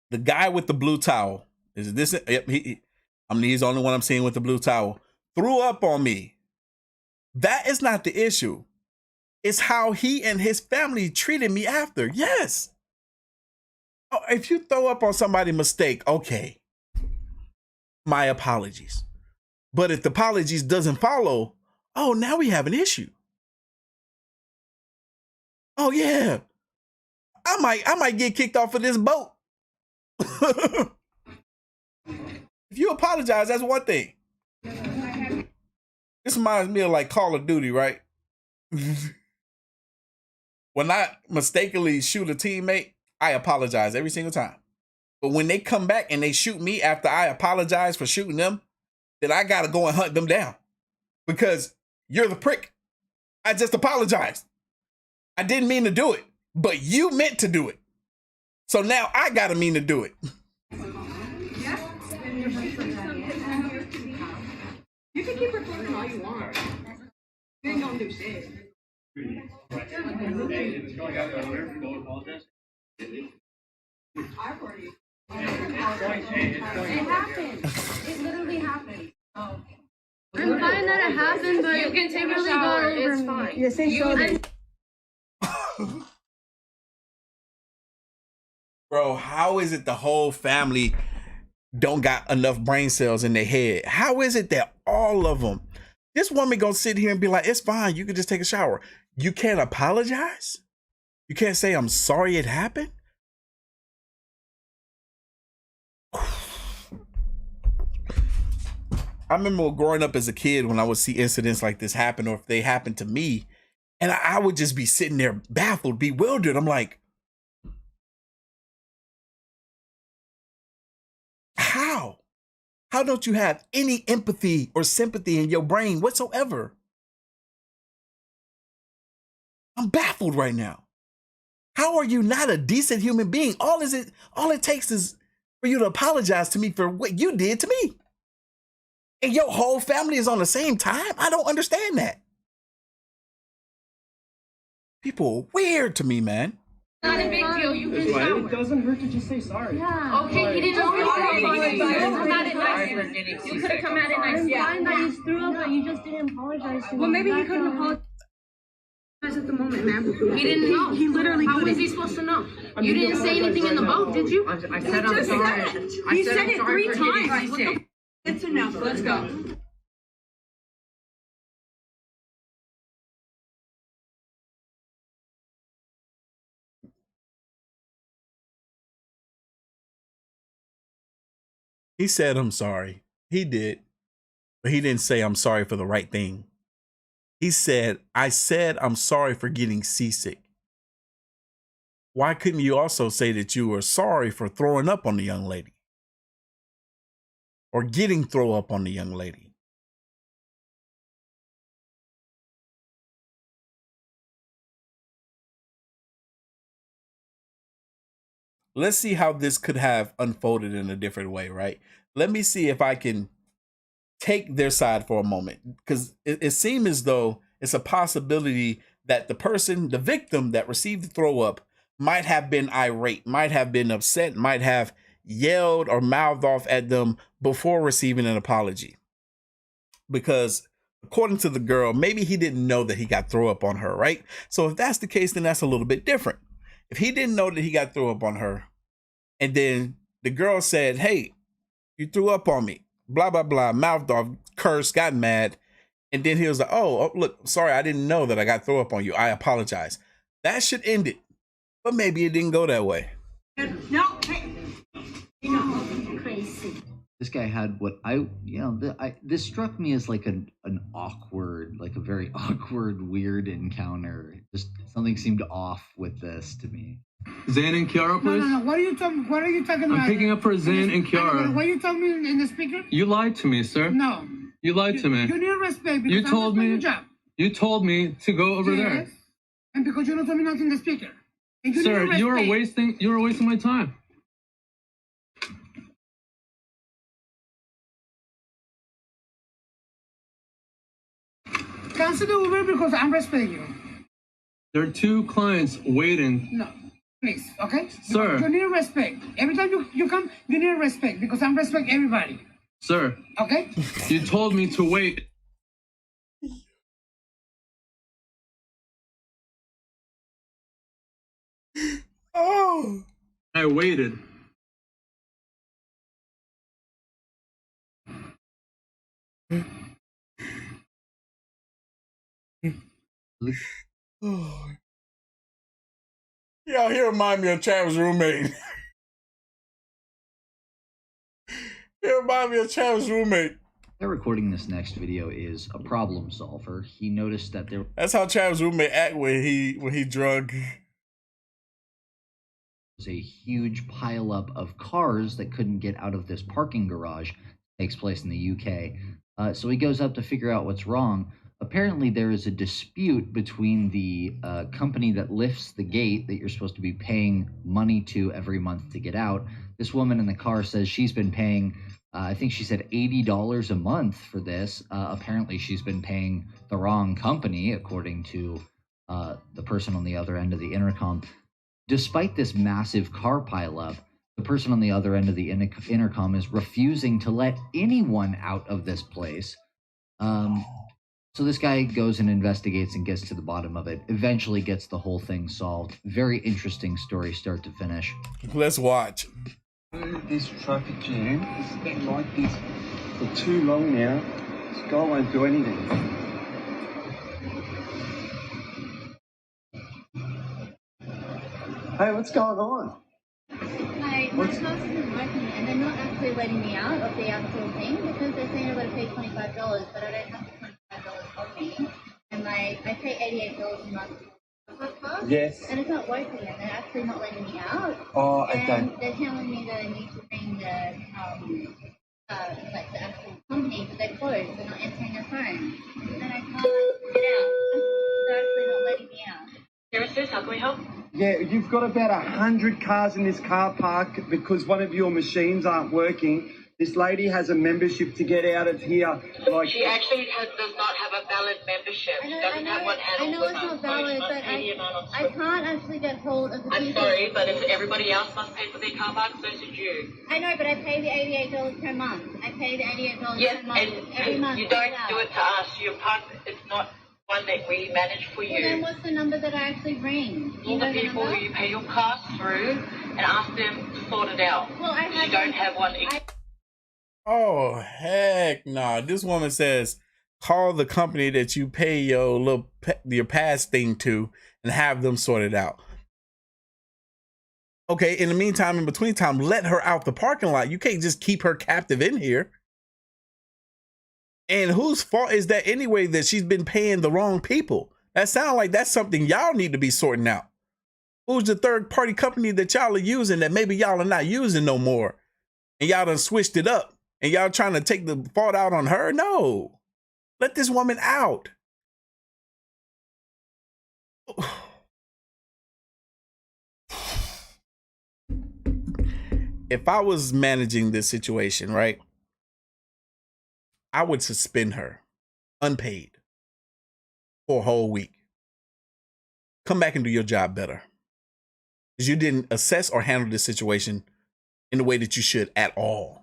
The guy with the blue towel, is this? Yep, he's the only one I'm seeing with the blue towel. Threw up on me. That is not the issue. It's how he and his family treated me after. Yes. Oh, if you throw up on somebody's mistake, okay. My apologies. But if the apologies doesn't follow, oh, now we have an issue. Oh yeah. I might get kicked off of this boat. If you apologize, that's one thing. This reminds me of like Call of Duty, right? When I mistakenly shoot a teammate, I apologize every single time. But when they come back and they shoot me after I apologize for shooting them, then I gotta go and hunt them down. Because you're the prick. I just apologized. I didn't mean to do it, but you meant to do it. So now I gotta mean to do it. You can keep recording all you want. You ain't gonna do shit. I've already. It happened. It literally happened. Oh. I'm fine that it happened, but you can take a shower. It's fine. You say so. Bro, how is it the whole family don't got enough brain cells in their head? How is it that all of them, this woman gonna sit here and be like, it's fine, you can just take a shower. You can't apologize? You can't say, I'm sorry it happened? I remember growing up as a kid when I would see incidents like this happen, or if they happened to me, and I would just be sitting there baffled, bewildered. I'm like, how? How don't you have any empathy or sympathy in your brain whatsoever? I'm baffled right now. How are you not a decent human being? All it takes is for you to apologize to me for what you did to me. And your whole family is on the same time? I don't understand that. People are weird to me, man. Not a big deal. You can shower. It doesn't hurt to just say sorry. Yeah. Okay, he didn't know you come at it nice. You could have come at it nice. I'm fine that you threw up, but you just didn't apologize to me. Well, maybe he couldn't apologize at the moment, ma'am. He didn't know. He literally couldn't. How was he supposed to know? You didn't say anything in the boat, did you? I said I'm sorry. He said it 3 times. It's enough. Let's go. He said, I'm sorry. He did. But he didn't say I'm sorry for the right thing. He said, I said I'm sorry for getting seasick. Why couldn't you also say that you were sorry for throwing up on the young lady? Or getting throw up on the young lady? Let's see how this could have unfolded in a different way, right? Let me see if I can take their side for a moment, because it seemed as though it's a possibility that the person, the victim that received the throw up, might have been irate, might have been upset, might have yelled or mouthed off at them before receiving an apology. Because according to the girl, maybe he didn't know that he got throw up on her, right? So if that's the case, then that's a little bit different. If he didn't know that he got throw up on her, and then the girl said, hey, you threw up on me, blah, blah, blah, mouthed off, cursed, got mad. And then he was like, oh, look, sorry, I didn't know that I got throw up on you. I apologize. That should end it. But maybe it didn't go that way. No, hey. Crazy. This guy had what this struck me as like an awkward, like a very awkward, weird encounter. Just something seemed off with this to me. Zane and Kiara, please. No. What are you talking about? I'm picking up for Zane and Kiara. What are you telling me in the speaker? You lied to me, sir. No. You lied to me. You need respect because you told me. your job. You told me to go over there. And because you don't tell me nothing in the speaker. Sir, you are wasting my time. Cancel the Uber because I'm respecting you. There are 2 clients waiting. No, please, okay? Sir. You need respect. Every time you come, you need respect because I'm respect everybody. Sir. Okay? You told me to wait. Oh. I waited. Oh. Y'all here remind me of Travis' roommate. Guy recording this next video is a problem solver. He noticed that there. That's how Travis' roommate act when he drunk. Was a huge pileup of cars that couldn't get out of this parking garage. Takes place in the UK. So he goes up to figure out what's wrong. Apparently there is a dispute between the company that lifts the gate that you're supposed to be paying money to every month to get out. This woman in the car says she's been paying, I think she said $80 a month for this. Apparently she's been paying the wrong company, according to the person on the other end of the intercom. Despite this massive car pileup, the person on the other end of the intercom is refusing to let anyone out of this place. So this guy goes and investigates and gets to the bottom of it. Eventually gets the whole thing solved. Very interesting story, start to finish. Let's watch. This traffic jam has been like this for too long now. This guy won't do anything. Hey, what's going on? Hi. my pass isn't working, and they're not actually letting me out of the actual thing because they're saying I've got to pay $25, but I don't have the $25 on me, and I pay $88 a month. Yes. And it's not working, and they're actually not letting me out. Oh, okay. And they're telling me that I need to ring the like the actual company, but they're closed. They're not answering their phone, and I can't get out. They're actually not letting me out. Services, how can we help? Yeah, you've got about 100 cars in this car park because one of your machines aren't working. This lady has a membership to get out of here. Like She actually does not have a valid membership. She doesn't have one I know it's not valid, but I can't actually get hold of the I'm people. sorry, but if everybody else must pay for their car park, so should you. I know, but I pay the $88 per month. I pay the $88 Yes, per month every month. you don't do it to us. Your park, it's not one that we manage for you. Well, then what's the number that I actually ring? All the people who you pay your pass through and ask them to sort it out. Well, I you don't have one. Oh, heck nah. This woman says, call the company that you pay your pass thing to and have them sort it out. Okay, in the meantime, in between time, let her out the parking lot. You can't just keep her captive in here. And whose fault is that anyway that she's been paying the wrong people? That sounds like that's something y'all need to be sorting out. Who's the third party company that y'all are using that maybe y'all are not using no more? And y'all done switched it up. And y'all trying to take the fault out on her? No. Let this woman out. If I was managing this situation, right, I would suspend her unpaid for a whole week. Come back and do your job better. Because you didn't assess or handle this situation in the way that you should at all.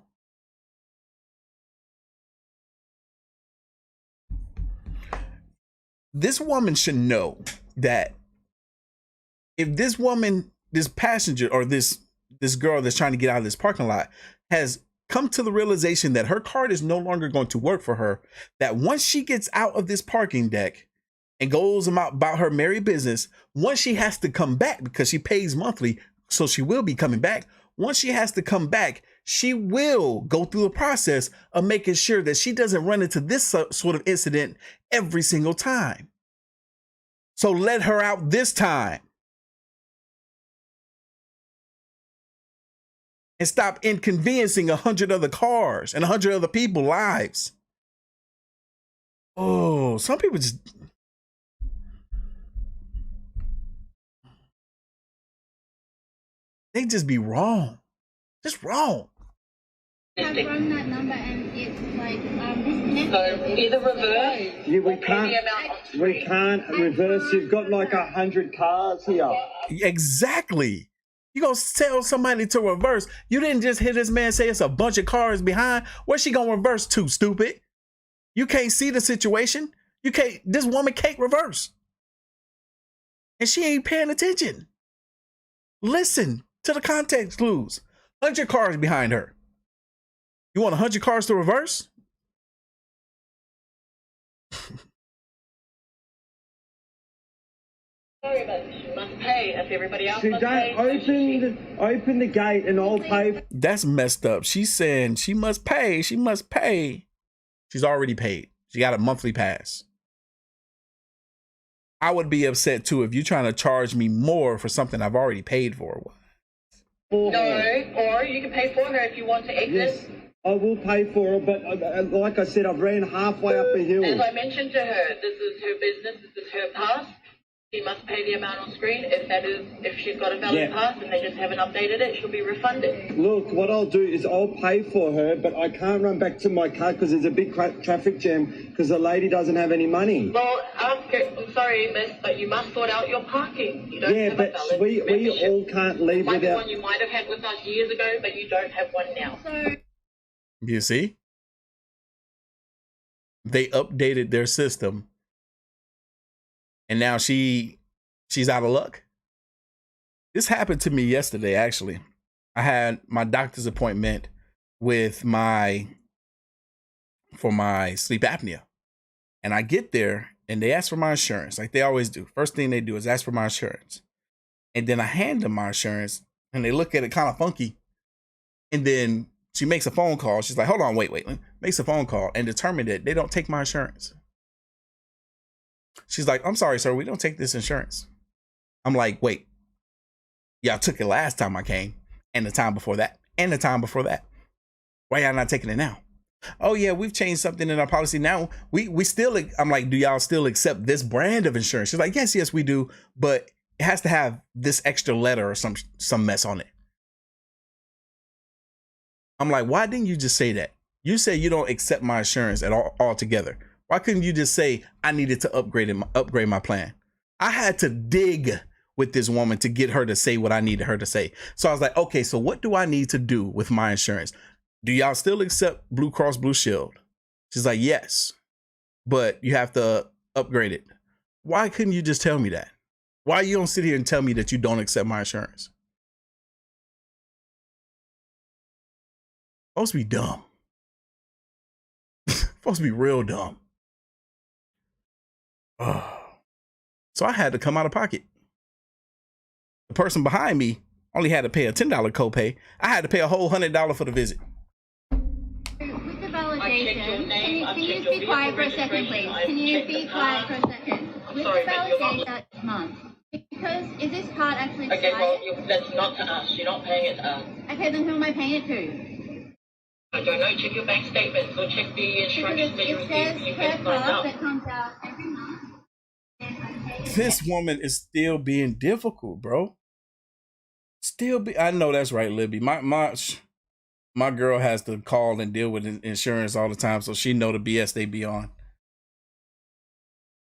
This woman should know that if this woman, this passenger, or this girl that's trying to get out of this parking lot has come to the realization that her card is no longer going to work for her, that once she gets out of this parking deck and goes about her merry business, once she has to come back because she pays monthly, so she will be coming back. Once she has to come back, she will go through the process of making sure that she doesn't run into this sort of incident every single time. So let her out this time. And stop inconveniencing 100 other cars and 100 other people's lives. Oh, some people just... they just be wrong. Just wrong. I've rung that number and it's like disconnected. So either reverse. Yeah, we can't reverse. You've got like 100 cars here. Exactly. You gonna tell somebody to reverse? You didn't just hear this man say it's a bunch of cars behind. Where's she gonna reverse to, stupid? You can't see the situation. You can't. This woman can't reverse, and she ain't paying attention. Listen to the context clues. 100 cars behind her. You want 100 cars to reverse? Sorry, but she must pay if everybody else She must don't pay. open the gate and I'll pay. That's messed up. She's saying she must pay. She must pay. She's already paid. She got a monthly pass. I would be upset too if you're trying to charge me more for something I've already paid for. No, or you can pay for her if you want to exit. Yes, I will pay for her, but like I said, I've ran halfway up a hill. As I mentioned to her, this is her business, this is her pass. She must pay the amount on screen. If she's got a valid pass and they just haven't updated it, she'll be refunded. Look, what I'll do is I'll pay for her, but I can't run back to my car because there's a big traffic jam because the lady doesn't have any money. Well, I'm sorry, miss, but you must sort out your parking. You don't have but a valid we membership. all can't leave Might be without... one you might have had with us years ago, but you don't have one now. You see? They updated their system. And now she's out of luck. This happened to me yesterday, actually. I had my doctor's appointment for my sleep apnea. And I get there and they ask for my insurance, like they always do. First thing they do is ask for my insurance. And then I hand them my insurance and they look at it kind of funky. And then she makes a phone call. She's like, hold on, wait. Makes a phone call and determined that they don't take my insurance. She's like, I'm sorry, sir, we don't take this insurance. I'm like, wait, y'all took it last time I came, and the time before that, and the time before that. Why y'all not taking it now? Oh yeah, we've changed something in our policy now. We still, I'm like, do y'all still accept this brand of insurance? She's like, yes, we do, but it has to have this extra letter or some mess on it. I'm like, why didn't you just say that? You say you don't accept my insurance at all altogether. Why couldn't you just say I needed to upgrade my plan? I had to dig with this woman to get her to say what I needed her to say. So I was like, okay, so what do I need to do with my insurance? Do y'all still accept Blue Cross Blue Shield? She's like, yes, but you have to upgrade it. Why couldn't you just tell me that? Why you don't sit here and tell me that you don't accept my insurance? Supposed to be dumb. Supposed to be real dumb. So I had to come out of pocket. The person behind me only had to pay a $10 copay. I had to pay a whole $100 for the visit. With the validation, can you be quiet for a second, please? Can you be quiet for a second? With the validation that month, because is this card actually expired? Okay, well, that's not to us. You're not paying it to us. Okay, then who am I paying it to? I don't know. Check your bank statements or check the instructions that you received when you first signed up. That comes out every month. This woman is still being difficult, bro. I know that's right, Libby. My girl has to call and deal with insurance all the time, so she know the BS they be on.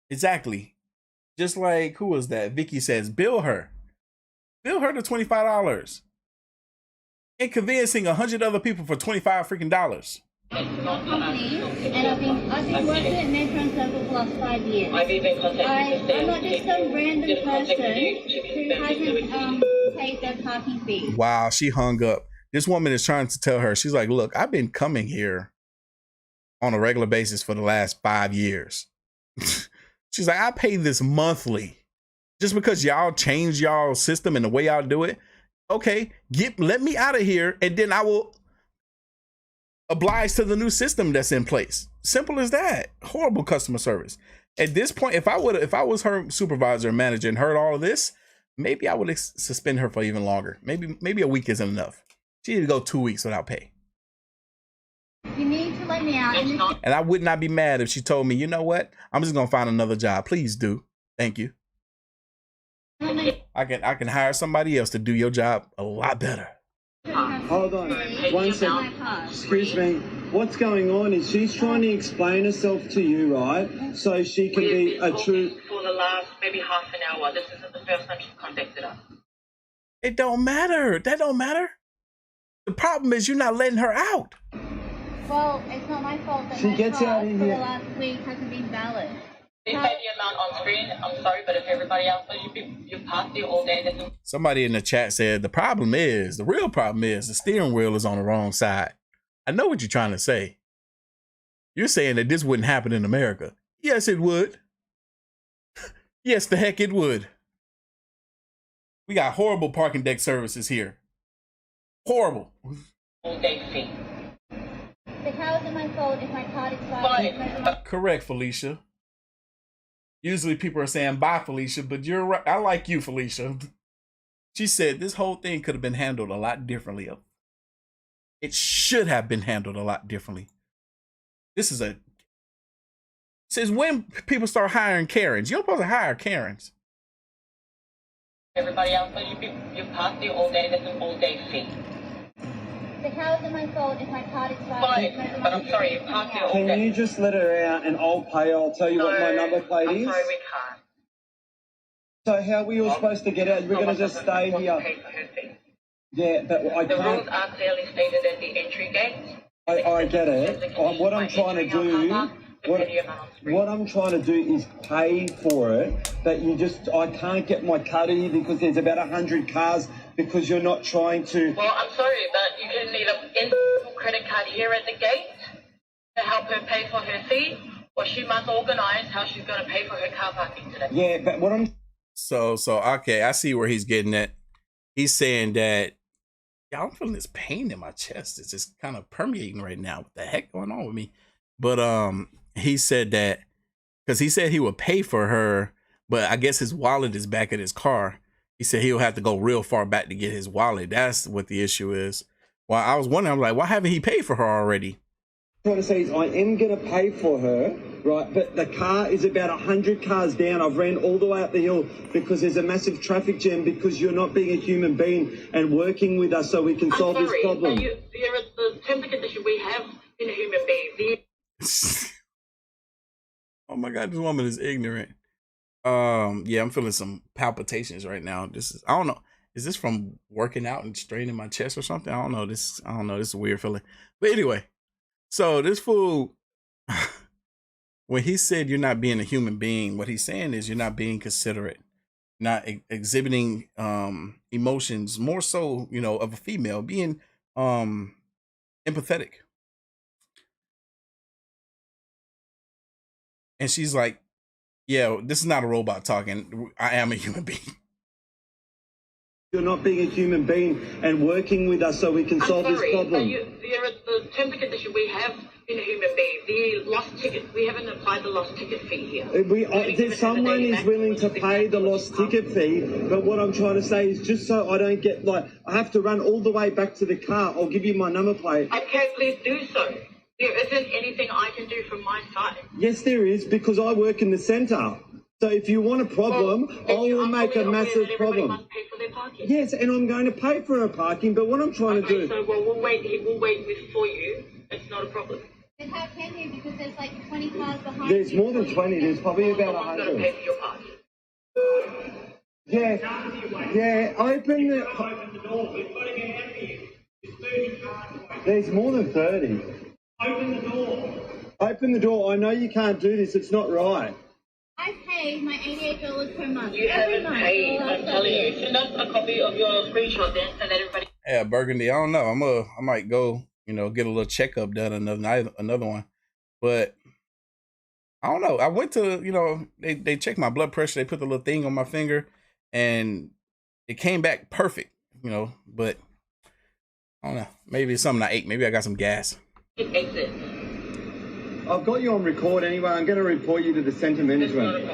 Exactly. Just like, who was that? Vicky says, bill her the $25. Inconveniencing 100 other people for $25 freaking dollars. And I've been working at Metro and Circle for the last 5 years. I've even contacted I'm not just some random person who hasn't paid their parking fee. Wow, she hung up. This woman is trying to tell her, she's like, look, I've been coming here on a regular basis for the last 5 years. She's like, I pay this monthly. Just because y'all change y'all system and the way y'all do it. Okay, let me out of here, and then I will oblige to the new system that's in place. Simple as that. Horrible customer service. At this point, if I was her supervisor and manager and heard all of this, maybe I would suspend her for even longer. Maybe a week isn't enough. She need to go 2 weeks without pay. You need to let me out. And I would not be mad if she told me, you know what? I'm just gonna find another job. Please do. Thank you. I can hire somebody else to do your job a lot better. Hold on, 1 second. Excuse me. What's going on is she's trying to explain herself to you, right? So she can be a true. For the last maybe half an hour. This isn't the first time she's contacted us. It don't matter. That don't matter. The problem is you're not letting her out. Well, it's not my fault that my card for the last week hasn't been valid. You pay the amount on screen. I'm sorry, but if everybody else knows you've passed it all day. Somebody in the chat said the real problem is the steering wheel is on the wrong side. I know what you're trying to say. You're saying that this wouldn't happen in America. Yes, it would. Yes, the heck it would. We got horrible parking deck services here. Horrible. All day fee. So how is it my fault if my card expires? Correct, Felicia. Usually people are saying bye, Felicia, but you're right. I like you, Felicia. She said this whole thing could have been handled a lot differently. It should have been handled a lot differently. Since when people start hiring Karens? You're supposed to hire Karens. Everybody else knows you've passed it all day. That's an all day fee. So how is it my fault if my card expires? Fine, but I'm sorry, you passed it all day. Can you just let her out and I'll pay? I'll tell you what my number plate is. I'm sorry, we can't. So how are we all supposed to get out? We're going to just stay here. Yeah, but I can't. The rules are clearly stated at the entry gate. I get it. What I'm trying to do. What I'm trying to do is pay for it, but I can't get my cutty because there's about 100 cars because you're not trying to. Well, I'm sorry, but you can need an individual credit card here at the gate to help her pay for her fee, or she must organize how she's going to pay for her car parking today. Yeah, but what I'm. So okay, I see where he's getting at. He's saying that Yeah, I'm feeling this pain in my chest. It's just kind of permeating right now. What the heck going on with me? But he said that because he said he would pay for her, but I guess his wallet is back at his car. He said he'll have to go real far back to get his wallet. That's what the issue is. Well, I was wondering, I'm like, why haven't he paid for her already? Trying to say is I am going to pay for her, right? But the car is about 100 cars down. I've ran all the way up the hill because there's a massive traffic jam because you're not being a human being and working with us so we can solve this problem. You're the terms and conditions we have in a human being. Oh my God, this woman is ignorant. Yeah, I'm feeling some palpitations right now. I don't know. Is this from working out and straining my chest or something? I don't know. This is a weird feeling. But anyway, so this fool, when he said you're not being a human being, what he's saying is you're not being considerate, not exhibiting emotions, more so, of a female, being empathetic. And she's like, yeah, this is not a robot talking. I am a human being. You're not being a human being and working with us so we can solve this problem. The terms and conditions we have in a human being, the lost ticket, we haven't applied the lost ticket fee here. Someone is willing to pay the lost ticket fee, but what I'm trying to say is just so I don't get, I have to run all the way back to the car. I'll give you my number plate. Okay, please do so. There isn't anything I can do from my side. Yes, there is, because I work in the centre. So if you want a problem, I will make a massive problem. Must pay for their parking. Yes, and I'm going to pay for her parking, but what I'm trying to do... So we'll wait for you. It's not a problem. But how can you? Because there's like 20 cars behind There's you. more than 20. There's probably about 100. Someone's got to pay for your parking. Yeah, open the door. We've got to get out of here. There's 30 cars away. There's more than 30. Open the door. Open the door. I know you can't do this. It's not right. I paid my $88 per month. You haven't paid, I'm telling you. Send us a copy of your screenshot then so that everybody... Yeah, Burgundy, I don't know. I might go, get a little checkup done another one. But I don't know. I went to, they checked my blood pressure. They put the little thing on my finger and it came back perfect, but I don't know. Maybe it's something I ate. Maybe I got some gas. Exit. I've got you on record anyway. I'm going to report you to the centre management.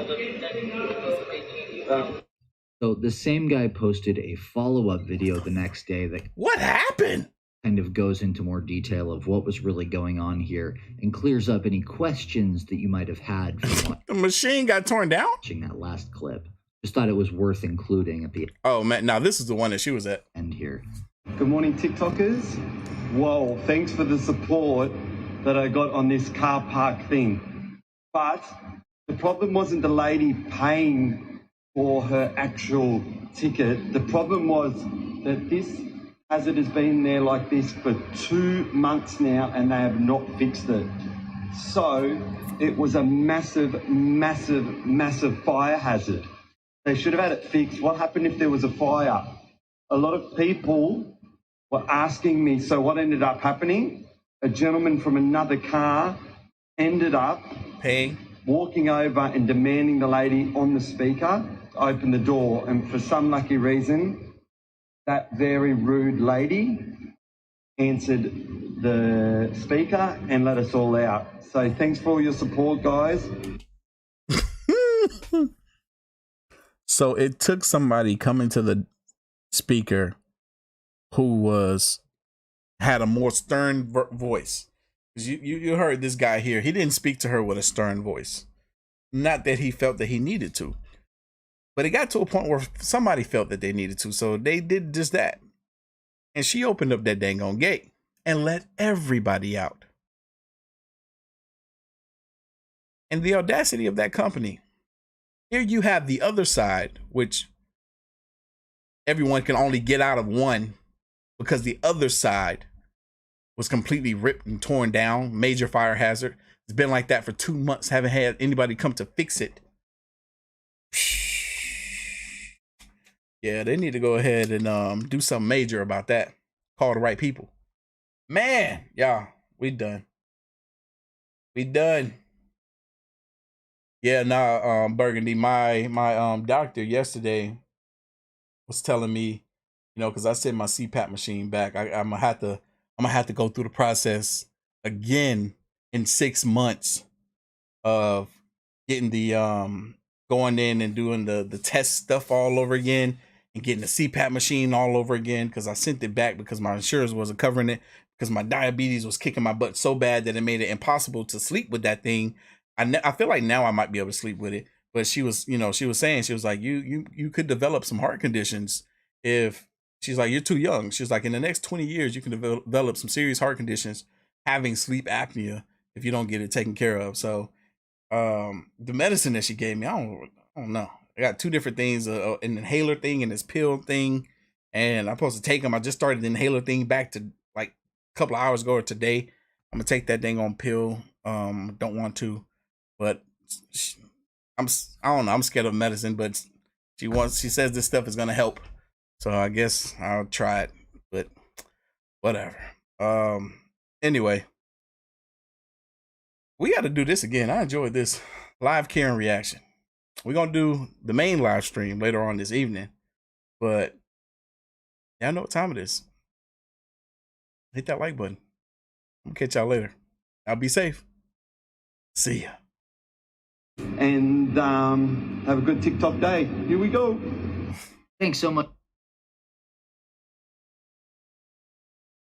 So the same guy posted a follow-up video the next day that... What happened? Kind of goes into more detail of what was really going on here and clears up any questions that you might have had from the machine got torn down? Watching that last clip. Just thought it was worth including at the... Oh, man. Now, this is the one that she was at. End here. Good morning, TikTokers. Whoa, thanks for the support that I got on this car park thing. But the problem wasn't the lady paying for her actual ticket. The problem was that this hazard has been there like this for 2 months now and they have not fixed it. So it was a massive, massive, massive fire hazard. They should have had it fixed. What happened if there was a fire? A lot of people were asking me, so what ended up happening? A gentleman from another car ended up walking over and demanding the lady on the speaker to open the door. And for some lucky reason, that very rude lady answered the speaker and let us all out. So thanks for all your support, guys. So it took somebody coming to the speaker who had a more stern voice. You heard this guy here. He didn't speak to her with a stern voice. Not that he felt that he needed to. But it got to a point where somebody felt that they needed to. So they did just that. And she opened up that dang on gate and let everybody out. And the audacity of that company. Here you have the other side, which everyone can only get out of one because the other side was completely ripped and torn down. Major fire hazard. It's been like that for 2 months. Haven't had anybody come to fix it. Yeah, they need to go ahead and do something major about that. Call the right people. Man, y'all, we done. We done. Yeah, Burgundy, my doctor yesterday was telling me, you know, because I sent my CPAP machine back. I'm gonna have to go through the process again in 6 months of getting the going in and doing the test stuff all over again and getting the CPAP machine all over again, because I sent it back because my insurance wasn't covering it, because my diabetes was kicking my butt so bad that it made it impossible to sleep with that thing. I feel like now I might be able to sleep with it, but she was saying, she was like, you could develop some heart conditions if, she's like, you're too young. She's like, in the next 20 years, you can develop some serious heart conditions having sleep apnea if you don't get it taken care of. So the medicine that she gave me, I don't know. I got 2 different things, an inhaler thing and this pill thing, and I'm supposed to take them. I just started the inhaler thing back to like a couple of hours ago or today. I'm gonna take that dang on pill. Don't want to, but I don't know. I'm scared of medicine, but she says this stuff is gonna help, so I guess I'll try it. But whatever. Anyway, we got to do this again. I enjoyed this live Karen reaction. We're gonna do the main live stream later on this evening, but y'all know what time it is. Hit that like button. I'm gonna catch y'all later. Y'all be safe. See ya. And have a good TikTok day. Here we go. Thanks so much.